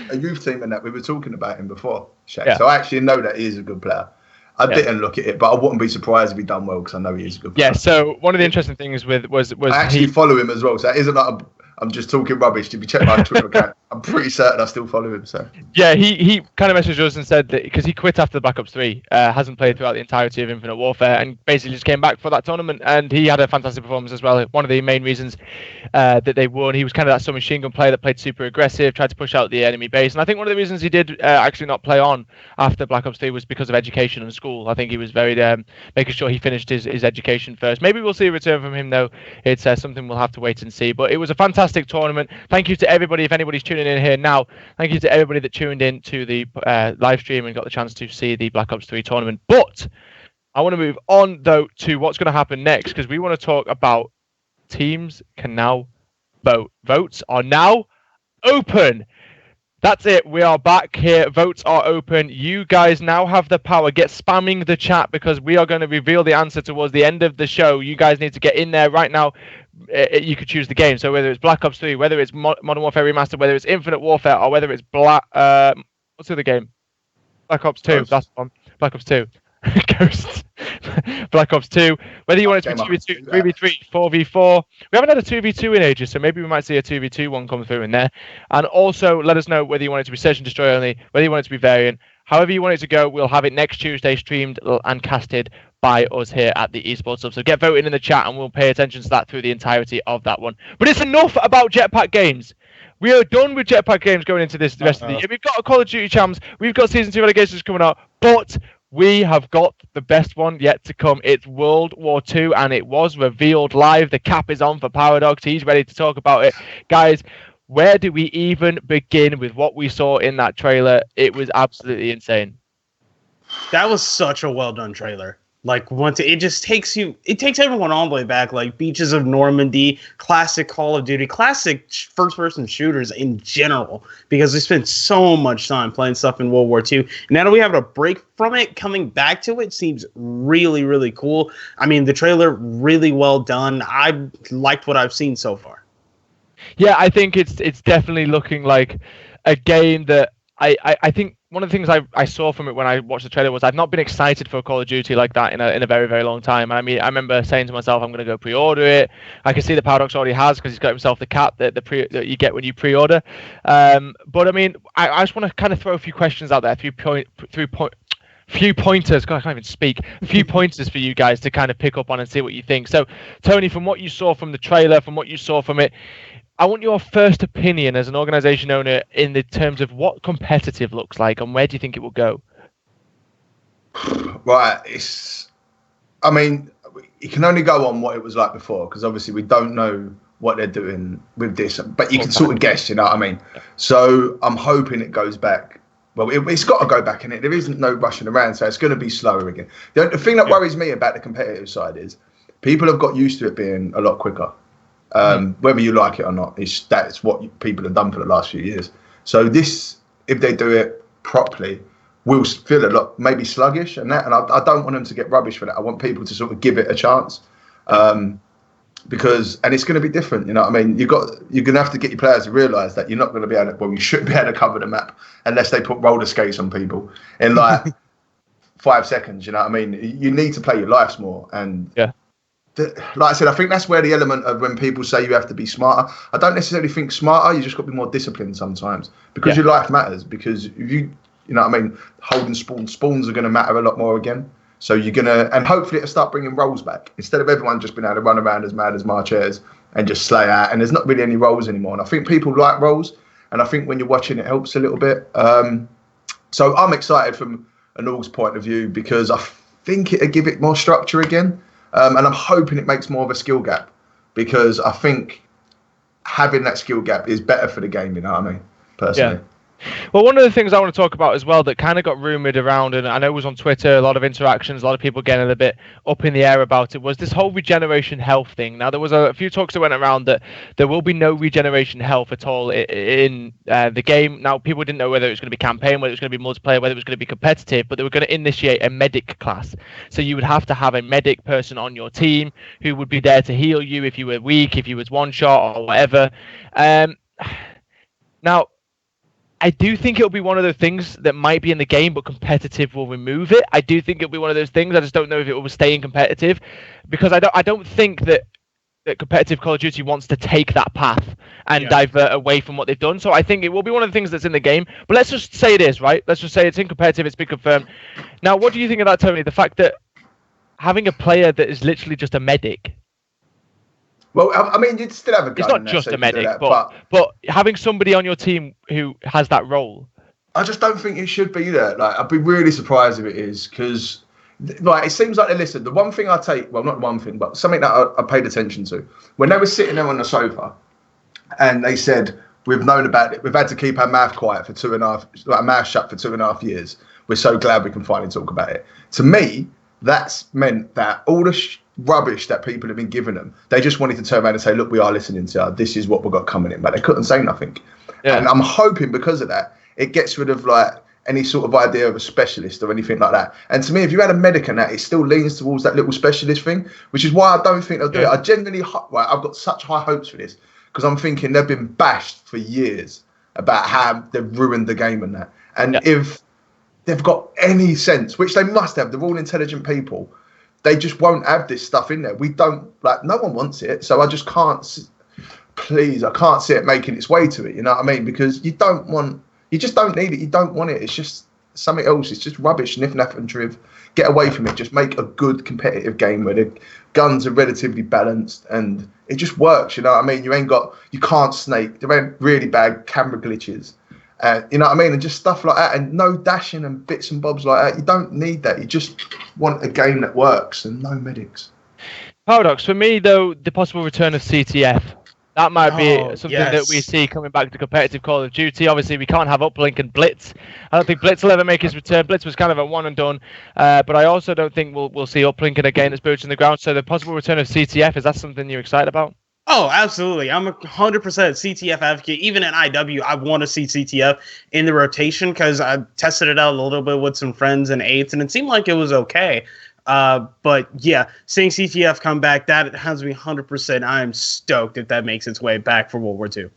a youth team and that, we were talking about him before, Shaq. Yeah. So I actually know that he is a good player. I didn't look at it, but I wouldn't be surprised if he done well because I know he is a good player. Yeah. So one of the interesting things was I actually follow him as well. So it isn't like I'm just talking rubbish. If you check my Twitter account, I'm pretty certain I still follow him. So yeah, he kind of messaged us and said that because he quit after the Black Ops 3, hasn't played throughout the entirety of Infinite Warfare, and basically just came back for that tournament, and he had a fantastic performance as well. One of the main reasons that they won, he was kind of that submachine gun player that played super aggressive, tried to push out the enemy base, and I think one of the reasons he did actually not play on after Black Ops 3 was because of education and school. I think he was very making sure he finished his education first. Maybe we'll see a return from him though. It's something we'll have to wait and see. But it was a fantastic tournament. Thank you to everybody. If anybody's tuning in here now, thank you to everybody that tuned in to the live stream and got the chance to see the Black Ops 3 tournament. But I want to move on though to what's going to happen next, because we want to talk about teams can now vote. Votes are now open. That's it. We are back here. Votes are open. You guys now have the power. Get spamming the chat because we are going to reveal the answer towards the end of the show. You guys need to get in there right now. You could choose the game. So whether it's Black Ops 3, whether it's Modern Warfare Remastered, whether it's Infinite Warfare, or whether it's what's the other game? Black Ops 2. Ghost. That's one. Black Ops 2. Ghosts. Black Ops 2. Whether you want it to be 2v2, 3v3, 4v4. We haven't had a 2v2 in ages, so maybe we might see a 2v2 one come through in there. And also let us know whether you want it to be Search and Destroy only, whether you want it to be variant. However you want it to go, we'll have it next Tuesday streamed and casted by us here at the Esports Hub. So get voting in the chat and we'll pay attention to that through the entirety of that one. But it's enough about Jetpack Games. We are done with Jetpack Games going into the rest of the year. We've got a Call of Duty Champs. We've got Season 2 Relegations coming out. But we have got the best one yet to come. It's World War II, and it was revealed live. The cap is on for Paradox. He's ready to talk about it. Guys, where do we even begin with what we saw in that trailer? It was absolutely insane. That was such a well-done trailer. Like, once it just takes everyone all the way back, like Beaches of Normandy, classic Call of Duty, classic first-person shooters in general, because we spent so much time playing stuff in World War II. Now that we have a break from it, coming back to it seems really, really cool. I mean, the trailer, really well done. I liked what I've seen so far. Yeah, I think it's definitely looking like a game that I think one of the things I saw from it when I watched the trailer was I've not been excited for a Call of Duty like that in a very, very long time. I mean, I remember saying to myself, I'm going to go pre-order it. I can see the Paradox already has because he's got himself the cap that you get when you pre-order. But I mean, I just want to kind of throw a few questions out there, a few pointers. God, I can't even speak. A few pointers for you guys to kind of pick up on and see what you think. So, Tony, from what you saw from the trailer, from what you saw from it, I want your first opinion as an organization owner in the terms of what competitive looks like and where do you think it will go? Right. I mean, you can only go on what it was like before because obviously we don't know what they're doing with this, but you can sort of guess, you know what I mean? So I'm hoping it goes back well, it's got to go back in it. There isn't no rushing around, so it's going to be slower again. The thing that worries me about the competitive side is people have got used to it being a lot quicker. Whether you like it or not, that's what people have done for the last few years. So this, if they do it properly, will feel a lot maybe sluggish and that. And I don't want them to get rubbish for that. I want people to sort of give it a chance. Because it's going to be different, you know what I mean? You're going to have to get your players to realise that you're not going to be able to, well, you shouldn't be able to cover the map unless they put roller skates on people in like 5 seconds, you know what I mean? You need to play your lives more. And like I said, I think that's where the element of when people say you have to be smarter, I don't necessarily think smarter, you just got to be more disciplined sometimes because your life matters. Because if you know what I mean, holding spawns are going to matter a lot more again. So you're going to, and hopefully it'll start bringing roles back. Instead of everyone just being able to run around as mad as Marchairs and just slay out. And there's not really any roles anymore. And I think people like roles. And I think when you're watching, it helps a little bit. So I'm excited from an org's point of view because I think it'll give it more structure again. And I'm hoping it makes more of a skill gap because I think having that skill gap is better for the game, you know what I mean? Personally. Yeah. Well, one of the things I want to talk about as well that kind of got rumoured around, and I know it was on Twitter, a lot of interactions, a lot of people getting a bit up in the air about it, was this whole regeneration health thing. Now, there was a few talks that went around that there will be no regeneration health at all in the game. Now, people didn't know whether it was going to be campaign, whether it was going to be multiplayer, whether it was going to be competitive, but they were going to initiate a medic class. So you would have to have a medic person on your team who would be there to heal you if you were weak, if you was one shot or whatever. Now, I do think it'll be one of those things that might be in the game, but competitive will remove it. I do think it'll be one of those things. I just don't know if it will stay in competitive, because I don't think that competitive Call of Duty wants to take that path and divert away from what they've done. So I think it will be one of the things that's in the game. But let's just say it is, right? Let's just say it's in competitive. It's been confirmed. Now, what do you think of that, Tony? The fact that having a player that is literally just a medic. Well, I mean, you'd still have a gun. It's not just a medic, but having somebody on your team who has that role. I just don't think it should be there. Like, I'd be really surprised if it is, because like, it seems like they listen. The one thing I take, well, not one thing, but something that I paid attention to, when they were sitting there on the sofa, and they said, "We've known about it. We've had to keep our mouth quiet for 2.5, like mouth shut for 2.5 years. We're so glad we can finally talk about it." To me, that's meant that all the rubbish that people have been giving them, they just wanted to turn around and say, "Look, we are listening to you. This is what we've got coming in." But they couldn't say nothing. And I'm hoping because of that, it gets rid of like any sort of idea of a specialist or anything like that. And to me, if you had a medic and that, it still leans towards that little specialist thing, which is why I don't think they'll do it. I genuinely, I've got such high hopes for this, because I'm thinking they've been bashed for years about how they've ruined the game and that. And if they've got any sense, which they must have, they're all intelligent people, they just won't have this stuff in there. We don't, like, no one wants it. So I just can't, I can't see it making its way to it. You know what I mean? Because you just don't need it. You don't want it. It's just something else. It's just rubbish, niff, naff and triv. Get away from it. Just make a good competitive game where the guns are relatively balanced and it just works. You know what I mean? You can't snake. There ain't really bad camera glitches. You know what I mean? And just stuff like that, and no dashing and bits and bobs like that. You don't need that. You just want a game that works and no medics. Paradox, for me, though, the possible return of CTF. That might be something that we see coming back to competitive Call of Duty. Obviously, we can't have Uplink and Blitz. I don't think Blitz will ever make his return. Blitz was kind of a one and done. But I also don't think we'll see Uplink again as boots on the ground. So the possible return of CTF, is that something you're excited about? Oh, absolutely. I'm a 100% CTF advocate. Even in IW, I want to see CTF in the rotation because I tested it out a little bit with some friends and eights, and it seemed like it was okay. But yeah, seeing CTF come back, that has me 100%. I am stoked if that makes its way back for World War II.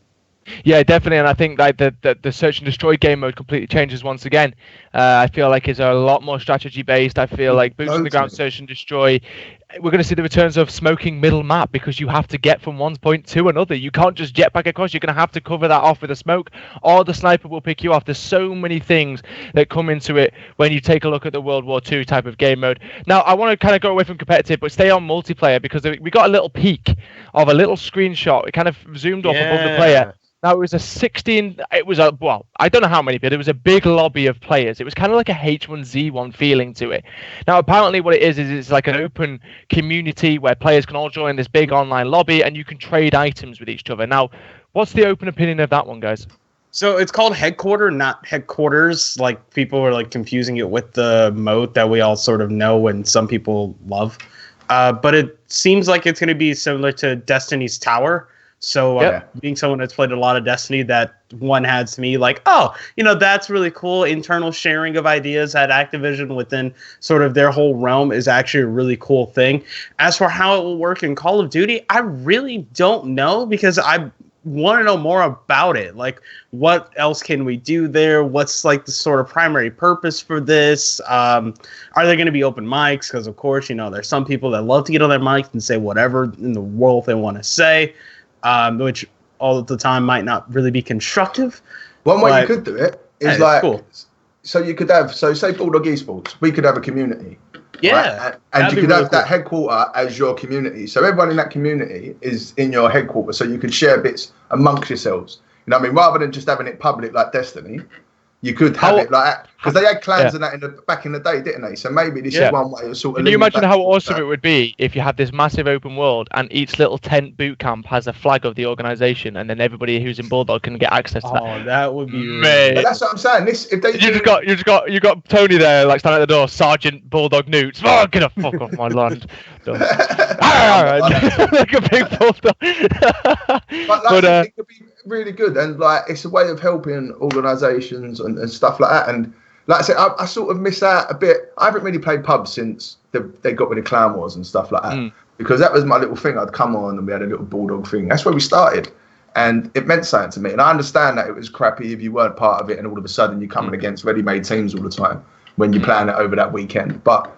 Yeah, definitely, and I think like the search and destroy game mode completely changes once again. I feel like it's a lot more strategy based. I feel like boots on the ground search and destroy. We're going to see the returns of smoking middle map, because you have to get from one point to another. You can't just jet back across. You're going to have to cover that off with a smoke, or the sniper will pick you off. There's so many things that come into it when you take a look at the World War II type of game mode. Now, I want to kind of go away from competitive, but stay on multiplayer, because we got a little peek of a little screenshot. It kind of zoomed up above the player. Now, it was well, I don't know how many, but it was a big lobby of players. It was kind of like a H1Z1 feeling to it. Now, apparently what it is it's like an open community where players can all join this big online lobby and you can trade items with each other. Now, what's the open opinion of that one, guys? So it's called Headquarter, not Headquarters. Like people are like confusing it with the mode that we all sort of know and some people love. But it seems like it's going to be similar to Destiny's Tower. So being someone that's played a lot of Destiny, that one has me like, oh, that's really cool. Internal sharing of ideas at Activision within sort of their whole realm is actually a really cool thing. As for how it will work in Call of Duty, I really don't know because I want to know more about it. Like, what else can we do there? What's like the sort of primary purpose for this? Are there going to be open mics? Because of course, there's some people that love to get on their mics and say whatever in the world they want to say. Which all of the time might not really be constructive. One way you could do it is cool. So you could have, say Bulldog Esports, we could have a community. Yeah. Right? And you could have that headquarter as your community. So everyone in that community is in your headquarters. So you could share bits amongst yourselves. Rather than just having it public like Destiny, you could have it like that. Because they had clans and that back in the day, didn't they? So maybe this is one way of sort of... Can you imagine how awesome it would be if you had this massive open world and each little tent boot camp has a flag of the organisation and then everybody who's in Bulldog can get access to that? Oh, that would be... But that's what I'm saying. You got Tony there, like standing at the door, Sergeant Bulldog Newts. Oh, get the fuck off my land. Like a big bulldog. But it could be really good, and like it's a way of helping organisations and stuff like that. And like I said, I sort of miss out a bit. I haven't really played pubs since they got rid of Clan Wars and stuff like that, because that was my little thing. I'd come on and we had a little Bulldog thing. That's where we started, and it meant something to me. And I understand that it was crappy if you weren't part of it, and all of a sudden you're coming against ready-made teams all the time when you're playing it over that weekend. But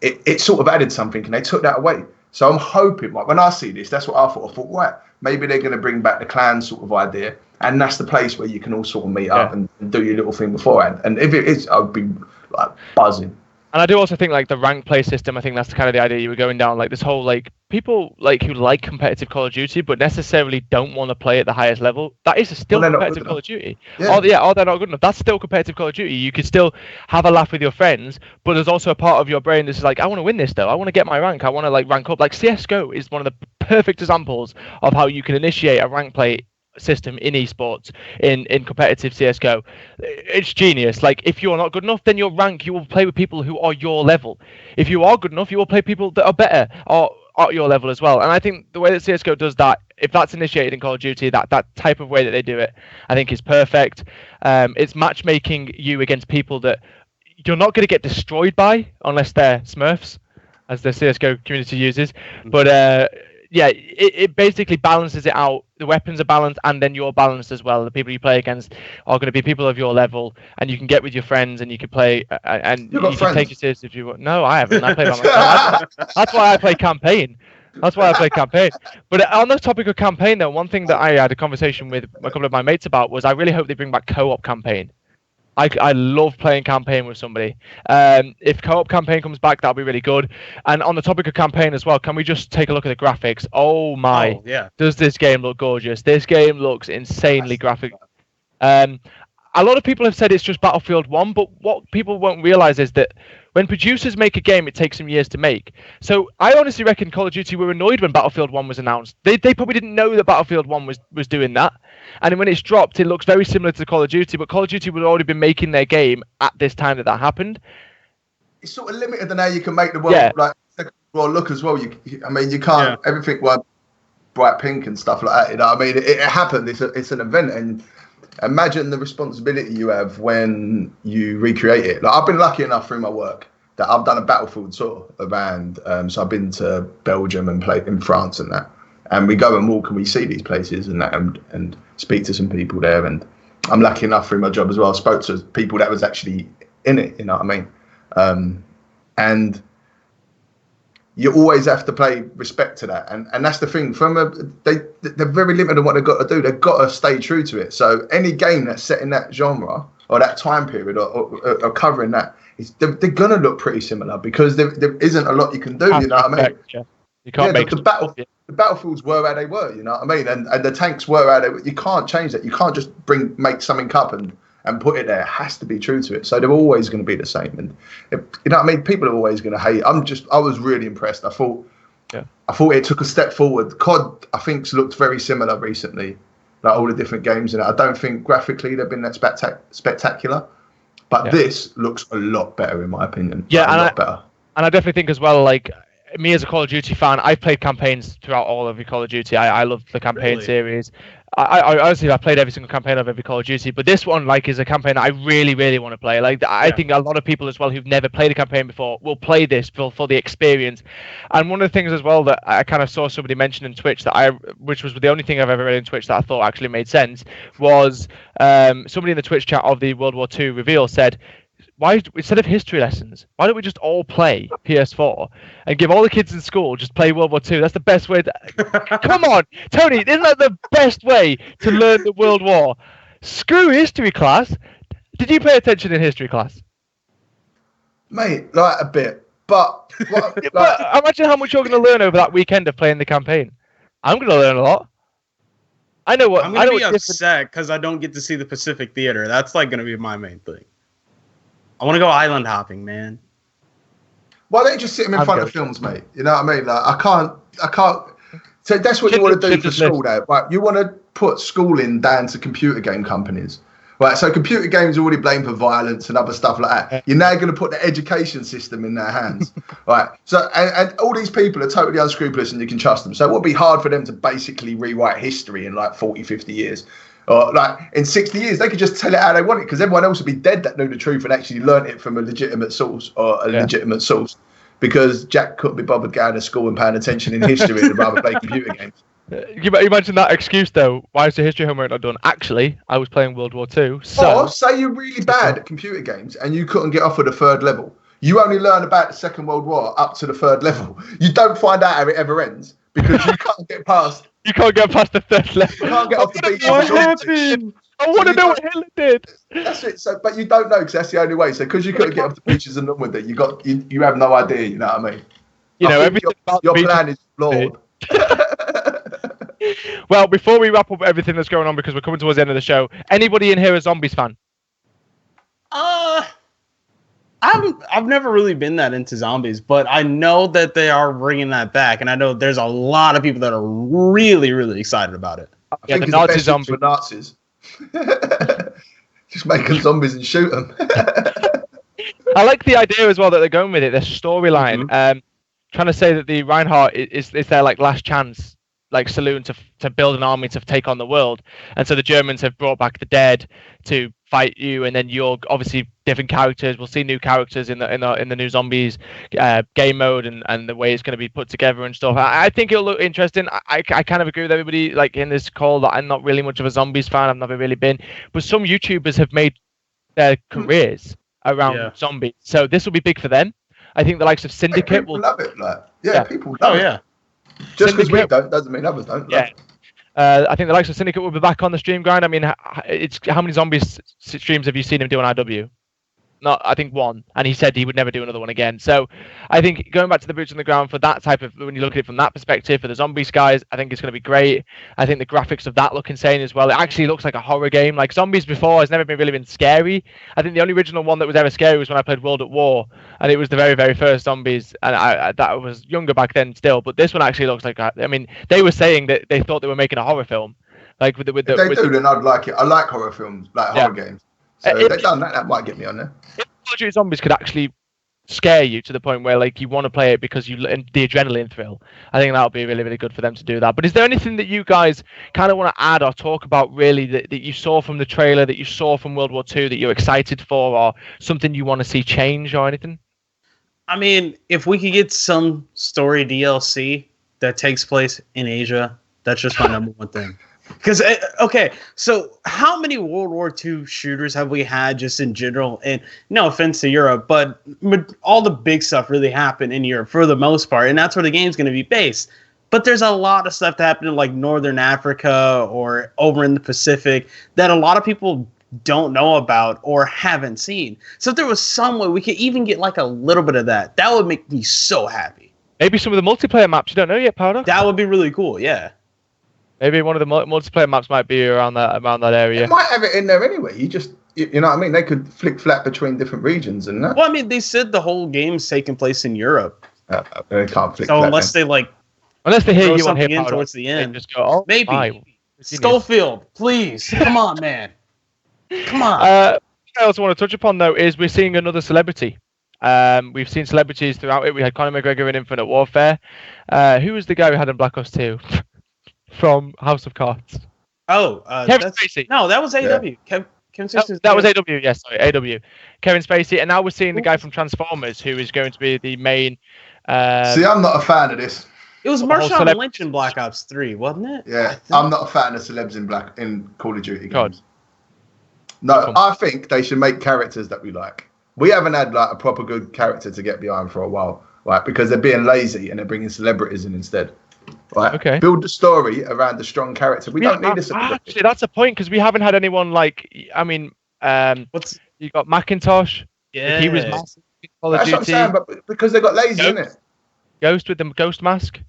it sort of added something, and they took that away. So I'm hoping, like, when I see this, that's what I thought. Right, maybe they're going to bring back the clan sort of idea, and that's the place where you can all sort of meet up and do your little thing beforehand. And if it is, I'd be like buzzing. And I do also think like the rank play system, I think that's kind of the idea you were going down. Like this whole like people like who like competitive Call of Duty but necessarily don't want to play at the highest level. That is still competitive Call of Duty. Or they're not good enough. That's still competitive Call of Duty. You could still have a laugh with your friends, but there's also a part of your brain that's like, I want to win this though. I want to get my rank. I want to like rank up. Like CS:GO is one of the perfect examples of how you can initiate a rank play system in esports in competitive CS:GO. It's genius. Like if you're not good enough, then your rank, you will play with people who are your level. If you are good enough, you will play people that are better or at your level as well. And I think the way that CS:GO does that, if that's initiated in Call of Duty, that type of way that they do it, I think is perfect. It's matchmaking you against people that you're not going to get destroyed by unless they're Smurfs, as the CS:GO community uses. But it basically balances it out. The weapons are balanced, and then you're balanced as well. The people you play against are going to be people of your level, and you can get with your friends, and you can play, and you can take it seriously if you want. No, I haven't. I play by myself. That's why I play campaign. But on the topic of campaign, though, one thing that I had a conversation with a couple of my mates about was I really hope they bring back co-op campaign. I love playing campaign with somebody. If co-op campaign comes back, that'll be really good. And on the topic of campaign as well, can we just take a look at the graphics? Oh my, does this game look gorgeous? This game looks insanely graphic. A lot of people have said it's just Battlefield 1, but what people won't realize is that when producers make a game, it takes them years to make. So I honestly reckon Call of Duty were annoyed when Battlefield 1 was announced. They probably didn't know that Battlefield 1 was doing that. And when it's dropped, it looks very similar to Call of Duty, but Call of Duty would already been making their game at this time that happened. It's sort of limited in how you can make the world like look as well. You can't everything was bright pink and stuff like that. You know what I mean? It happened. It's an event, and imagine the responsibility you have when you recreate it. Like I've been lucky enough through my work that I've done a Battlefield tour around. So I've been to Belgium and played in France and that. And we go and walk and we see these places and that and speak to some people there. And I'm lucky enough through my job as well. I spoke to people that was actually in it, you know what I mean? And you always have to pay respect to that. And that's the thing. They're very limited on what they've got to do. They've got to stay true to it. So any game that's set in that genre or that time period or covering that, they're going to look pretty similar because there isn't a lot you can do, you know what I mean? Yeah. You can't make the battlefields were how they were, you know what I mean? And the tanks were how they were. You can't change that. You can't just make something up and put it there. It has to be true to it. So they're always going to be the same. And you know what I mean? People are always going to hate. I was really impressed. I thought it took a step forward. COD, I think, looked very similar recently. like all the different games in it. I don't think graphically they've been that spectacular, but this looks a lot better in my opinion. Yeah, like, a lot better. And I definitely think as well, like me as a Call of Duty fan, I've played campaigns throughout all of Call of Duty. I love the campaign series. I honestly, I've played every single campaign of every Call of Duty, but this one, like, is a campaign that I really, really want to play. Like, I think a lot of people as well who've never played a campaign before will play this for the experience. And one of the things as well that I kind of saw somebody mention in Twitch which was the only thing I've ever read in Twitch that I thought actually made sense, was somebody in the Twitch chat of the World War II reveal said, why, instead of history lessons, why don't we just all play PS4 and give all the kids in school just play World War II? That's the best way to... Come on, Tony, isn't that the best way to learn the World War? Screw history class. Did you pay attention in history class? Mate, like a bit. But, but imagine how much you're going to learn over that weekend of playing the campaign. I'm going to learn a lot. I know what... I'm going to be upset because I don't get to see the Pacific Theater. That's like going to be my main thing. I want to go island hopping, man. Why don't you just sit them in front of films, mate? You know what I mean? Like, I can't. So that's what you want to do for school, though. Right? You want to put schooling down to computer game companies. Right? So computer games are already blamed for violence and other stuff like that. You're now going to put the education system in their hands. Right? So, and all these people are totally unscrupulous and you can trust them. So it would be hard for them to basically rewrite history in like 40, 50 years. Or like in 60 years, they could just tell it how they want it because everyone else would be dead that knew the truth and actually learnt it from a legitimate source because Jack couldn't be bothered going to school and paying attention in history and rather play computer games. You imagine that excuse though. Why is the history homework not done? Actually, I was playing World War II. So or say you're really bad at computer games and you couldn't get off of the 3rd level. You only learn about the Second World War up to the 3rd level. You don't find out how it ever ends because you can't get past. You can't get past the 3rd level. You can't get off the beach. What happened? I want to know what Hitler did. That's it. So, but you don't know because that's the only way. So, because you couldn't get off the beaches and with it, you have no idea. You know what I mean? You know, everything about your plan is flawed. Well, before we wrap up everything that's going on, because we're coming towards the end of the show, anybody in here a Zombies fan? I've never really been that into zombies, but I know that they are bringing that back, and I know there's a lot of people that are really, really excited about it. Yeah, the Nazi zombies. For Nazis. Just make them zombies and shoot them. I like the idea as well that they're going with it. Their storyline, trying to say that the Reinhardt is their like last chance, like saloon to build an army to take on the world, and so the Germans have brought back the dead to fight you, and then you're obviously different characters. We'll see new characters in the new Zombies game mode and the way it's going to be put together and stuff. I think it'll look interesting. I kind of agree with everybody like in this call that I'm not really much of a Zombies fan. I've never really been, but some YouTubers have made their careers around zombies, so this will be big for them. I think the likes of Syndicate will love it. Like, people love it. Just because we don't doesn't mean others don't. Yeah. I think the likes of Syndicate will be back on the stream grind. I mean, it's how many Zombies streams have you seen him do on IW? Not, I think one, and he said he would never do another one again. So I think going back to the boots on the ground for that type of, when you look at it from that perspective, for the Zombies guys, I think it's going to be great. I think the graphics of that look insane as well. It actually looks like a horror game. Like Zombies before has never really been scary. I think the only original one that was ever scary was when I played World at War, and it was the very, very first Zombies, and I that was younger back then still. But this one actually looks like, I mean, they were saying that they thought they were making a horror film. Like with if they do, then I'd like it. I like horror films, like horror games. So if they've done that, that might get me on there. If Call of Duty Zombies could actually scare you to the point where like you want to play it because and the adrenaline thrill, I think that would be really, really good for them to do that. But is there anything that you guys kind of want to add or talk about really that you saw from the trailer, that you saw from World War II that you're excited for, or something you want to see change or anything? I mean, if we could get some story DLC that takes place in Asia, that's just my number one thing. Because, okay, so how many World War II shooters have we had just in general? And no offense to Europe, but all the big stuff really happened in Europe for the most part, and that's where the game's going to be based. But there's a lot of stuff that happened in like Northern Africa or over in the Pacific that a lot of people don't know about or haven't seen. So if there was some way we could even get like a little bit of that, that would make me so happy. Maybe some of the multiplayer maps you don't know yet, Powder? That would be really cool, yeah. Maybe one of the multiplayer maps might be around that area. They might have it in there anyway. You know what I mean? They could flick-flap between different regions and that. Well, I mean, they said the whole game's taking place in Europe. They can't flick-flap. So unless they hear you on here towards the end, just go, oh, maybe. Schofield, please. Come on, man. Come on. What I also want to touch upon, though, is we're seeing another celebrity. We've seen celebrities throughout it. We had Conor McGregor in Infinite Warfare. Who was the guy we had in Black Ops 2 from House of Cards? Oh, Kevin Spacey. No, that was AW. Kevin Spacey. That was AW. Yes, sorry, AW. Kevin Spacey, and now we're seeing the guy from Transformers, who is going to be the main. See, I'm not a fan of this. It was Marshawn Lynch in Black Ops 3, wasn't it? Yeah, I'm not a fan of celebs in Call of Duty games. No, I think they should make characters that we like. We haven't had like a proper good character to get behind for a while, right? Because they're being lazy and they're bringing celebrities in instead. Right? Okay. Build the story around the strong character. We don't need a celebrity. Actually, that's a point because we haven't had anyone like. I mean, you got Macintosh. Yeah, he was massive in Call of Duty. That's what I'm saying, but because they got lazy, innit? Ghost with the ghost mask.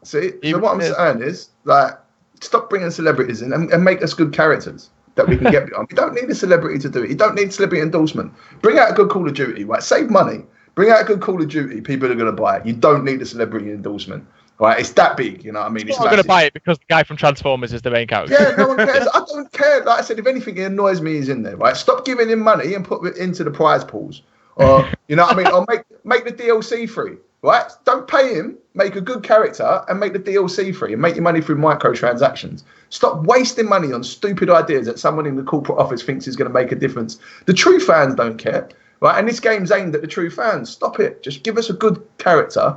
See, so what I'm saying is like, stop bringing celebrities in and make us good characters that we can get behind. You don't need a celebrity to do it. You don't need celebrity endorsement. Bring out a good Call of Duty, right? Save money. Bring out a good Call of Duty. People are going to buy it. You don't need a celebrity endorsement, right? It's that big, you know what I mean? It's not going to buy it because the guy from Transformers is the main character. Yeah, no one cares. I don't care. Like I said, if anything, it annoys me, he's in there, right? Stop giving him money and put it into the prize pools. Or, you know what I mean? Or make the DLC free, right? Don't pay him. Make a good character and make the DLC free and make your money through microtransactions. Stop wasting money on stupid ideas that someone in the corporate office thinks is going to make a difference. The true fans don't care, right? And this game's aimed at the true fans. Stop it. Just give us a good character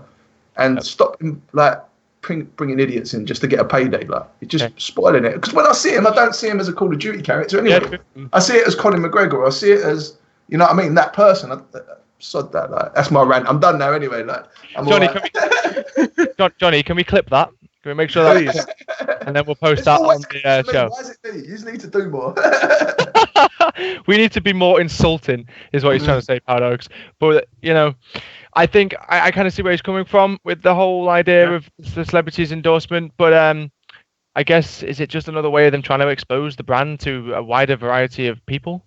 and stop like bringing idiots in just to get a payday. Like, you're just spoiling it. Because when I see him, I don't see him as a Call of Duty character anyway. I see it as Conor McGregor. I see it as, you know what I mean, that person. Sod that. Like, that's my rant. I'm done now anyway. Like, Johnny, can we clip that? Can we make sure that and then we'll post that on the show? Why is it me? You just need to do more. We need to be more insulting, is what he's trying to say, Paradox. But, you know, I think I kind of see where he's coming from with the whole idea of the celebrities endorsement. But I guess, is it just another way of them trying to expose the brand to a wider variety of people?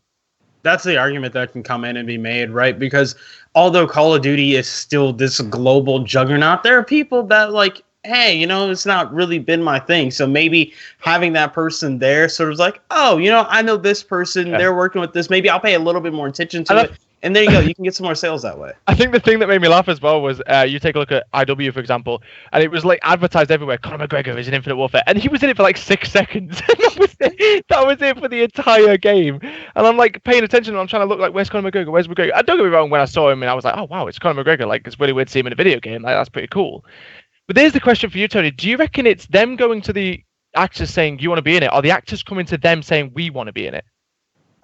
That's the argument that can come in and be made, right? Because although Call of Duty is still this global juggernaut, there are people that like, hey, you know, it's not really been my thing. So maybe having that person there sort of like, oh, you know, I know this person, they're working with this. Maybe I'll pay a little bit more attention to it. And there you go. You can get some more sales that way. I think the thing that made me laugh as well was you take a look at IW, for example, and it was like advertised everywhere. Conor McGregor is in Infinite Warfare. And he was in it for like 6 seconds. that was it for the entire game. And I'm like paying attention and I'm trying to look like, where's Conor McGregor? Where's McGregor? And don't get me wrong, when I saw him and I was like, oh, wow, it's Conor McGregor. Like, it's really weird to see him in a video game. Like, that's pretty cool. But there's the question for you, Tony. Do you reckon it's them going to the actors saying, you want to be in it? Or the actors coming to them saying, we want to be in it?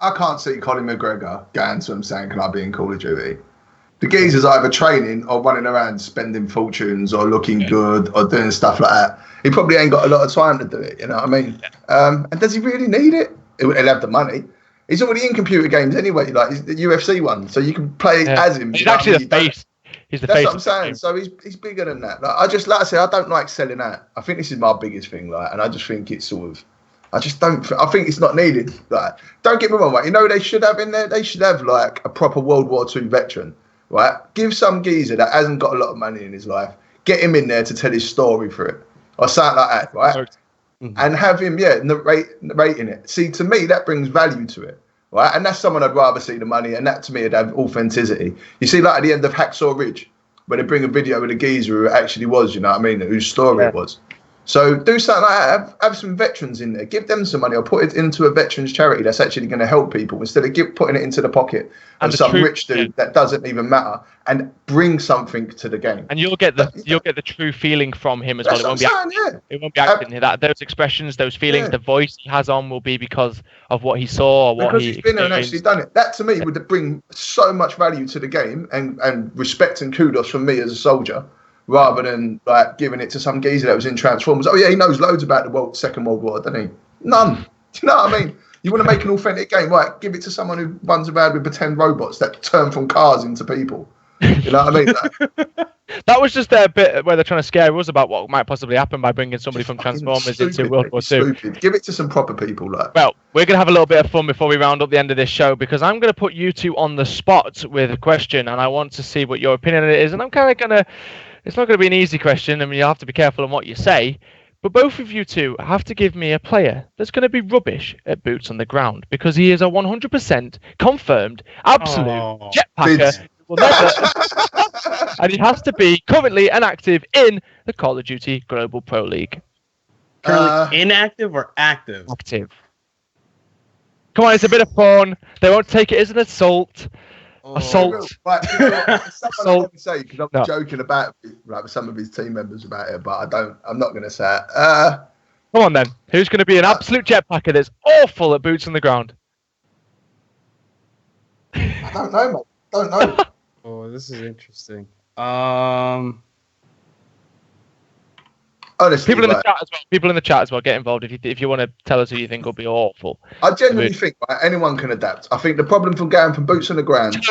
I can't see Conor McGregor going to him saying, can I be in Call of Duty? The geezer's either training or running around spending fortunes or looking good or doing stuff like that. He probably ain't got a lot of time to do it, you know what I mean? And does he really need it? He'll have the money. He's already in computer games anyway, like he's the UFC one, so you can play as him. He's actually the face. He's the face. That's what I'm saying. So he's bigger than that. Like I say, I don't like selling out. I think this is my biggest thing, like, and I just think it's sort of, I think it's not needed. Like, don't get me wrong, right? You know they should have in there? They should have like a proper World War II veteran, right? Give some geezer that hasn't got a lot of money in his life, get him in there to tell his story for it, or something like that, right? And have him, narrating it. See, to me, that brings value to it, right? And that's someone I'd rather see the money, and that to me would have authenticity. You see, like at the end of Hacksaw Ridge, where they bring a video of the geezer who it actually was, you know what I mean, whose story it was. So do something like that. Have some veterans in there. Give them some money or put it into a veterans charity that's actually going to help people instead of putting it into the pocket of some rich dude that doesn't even matter, and bring something to the game. And you'll get the true feeling from him as well. It won't be acting. It won't be acting. Those expressions, those feelings, the voice he has on will be because of what he saw or what because he's been there and actually done it. That to me would bring so much value to the game and respect and kudos from me as a soldier, rather than like giving it to some geezer that was in Transformers. Oh yeah, he knows loads about the Second World War, doesn't he? None. Do you know what I mean? You want to make an authentic game, right? Give it to someone who runs around with pretend robots that turn from cars into people. You know what I mean? That was just their bit where they're trying to scare us about what might possibly happen by bringing somebody from Transformers into World War II. Give it to some proper people. Like. Well, we're going to have a little bit of fun before we round up the end of this show, because I'm going to put you two on the spot with a question, and I want to see what your opinion on it is. And I'm kind of going to... It's not going to be an easy question. I mean, you'll have to be careful on what you say. But both of you two have to give me a player that's going to be rubbish at boots on the ground because he is a 100% confirmed, absolute jetpacker. Will never, and he has to be currently and active in the Call of Duty Global Pro League. Currently inactive or active? Active. Come on, it's a bit of fun. They won't take it as an assault. Assault. Right, someone let me say, because I'm joking about with some of his team members about it, but I'm not going to say it. Come on then. Who's going to be an absolute jetpacker that's awful at boots on the ground? I don't know, mate. Don't know. Oh, this is interesting. Honestly, people in the chat as well. Get involved if you want to tell us who you think will be awful. I genuinely think anyone can adapt. I think the problem from going from boots on the ground of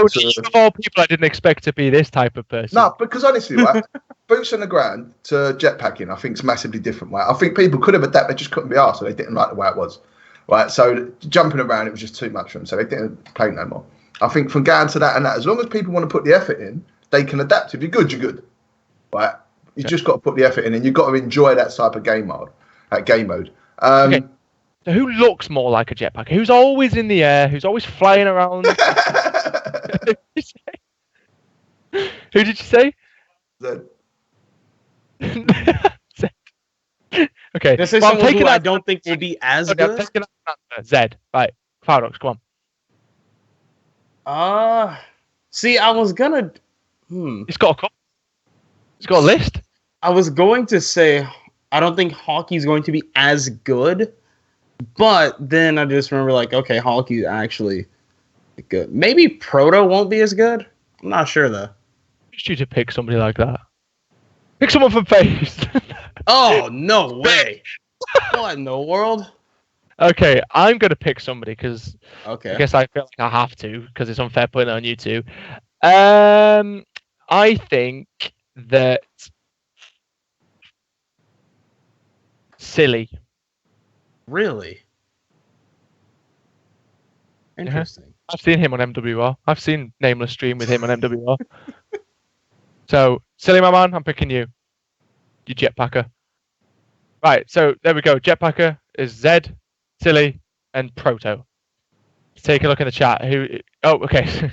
all people, I didn't expect to be this type of person. No, because honestly, right, boots on the ground to jetpacking, I think it's massively different. Right? I think people could have adapted, they just couldn't be arsed, so they didn't like the way it was. Right, so jumping around, it was just too much for them, so they didn't play no more. I think from going to that and that, as long as people want to put the effort in, they can adapt. If you're good, you're good. Right. You just got to put the effort in, and you've got to enjoy that type of game mode. Okay. So who looks more like a jetpacker? Who's always in the air? Who's always flying around? Who did you say? Zed. Okay. This is someone who I don't think will be as good. Zed. Right. Paradox, come on. See, I was gonna. He's got a couple. He's got a list. I was going to say I don't think Hockey's going to be as good, but then I just remember okay, Hockey's actually good. Maybe Proto won't be as good. I'm not sure though. Just you to pick somebody like that. Pick someone from FaZe. Oh no way! What in the world? Okay, I'm gonna pick somebody because I guess I feel like I have to because it's unfair putting it on you two. I think that Silly. Really? Interesting. Yeah. I've seen him on MWR. I've seen Nameless stream with him on MWR. So, Silly, my man, I'm picking you. You jetpacker. Right, so there we go. Jetpacker is Zed, Silly, and Proto. Let's take a look in the chat. Oh, okay.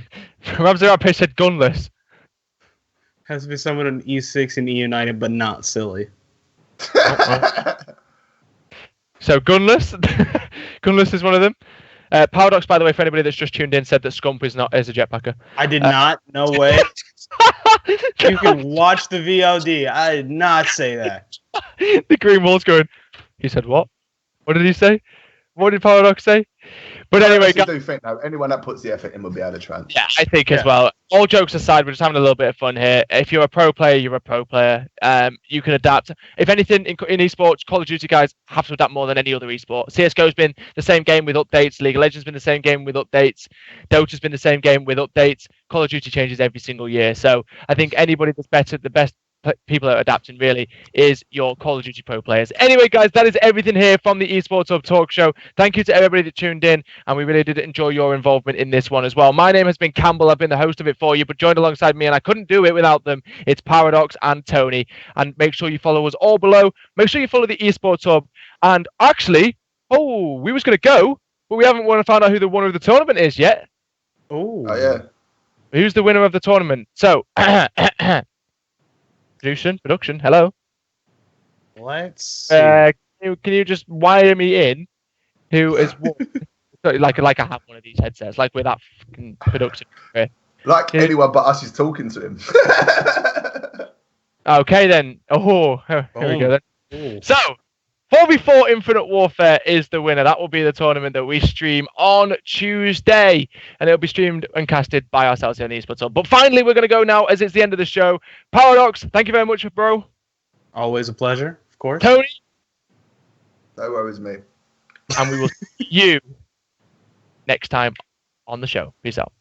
Ramsey Pitch said gunless. Has to be someone in E6 and E United, but not Silly. So Gunless, Gunless is one of them. Paradox, by the way, for anybody that's just tuned in, said that Scump is a jetpacker. I did not. No way. You can watch the VOD. I did not say that. The green wall's going. He said what? What did he say? What did Paradox say? But anyway, I do think anyone that puts the effort in will be able to try. Yeah, I think as well. All jokes aside, we're just having a little bit of fun here. If you're a pro player, you're a pro player. You can adapt. If anything, in esports, Call of Duty guys have to adapt more than any other esport. CS:GO's been the same game with updates. League of Legends been the same game with updates. Dota's been the same game with updates. Call of Duty changes every single year. So I think anybody that's better, the best people that are adapting really is your Call of Duty pro players. Anyway, guys, that is everything here from the Esports Hub Talk Show. Thank you to everybody that tuned in, and we really did enjoy your involvement in this one as well. My name has been Campbell. I've been the host of it for you, but joined alongside me, and I couldn't do it without them. It's Paradox and Tony. And make sure you follow us all below. Make sure you follow the Esports Hub. And actually, we was going to go, but we haven't found out who the winner of the tournament is yet. Oh yeah. Who's the winner of the tournament? So, Production, hello. Let's see. Can you just wire me in? Who is what? like I have one of these headsets, like with that fucking production. Like anyone but us is talking to him. Okay then. Here we go then. Ooh. So, 4v4 Infinite Warfare is the winner. That will be the tournament that we stream on Tuesday. And it'll be streamed and casted by ourselves here on Esports Hub. But finally, we're going to go now as it's the end of the show. Paradox, thank you very much, bro. Always a pleasure, of course. Tony. No worries, mate. And we will see you next time on the show. Peace out.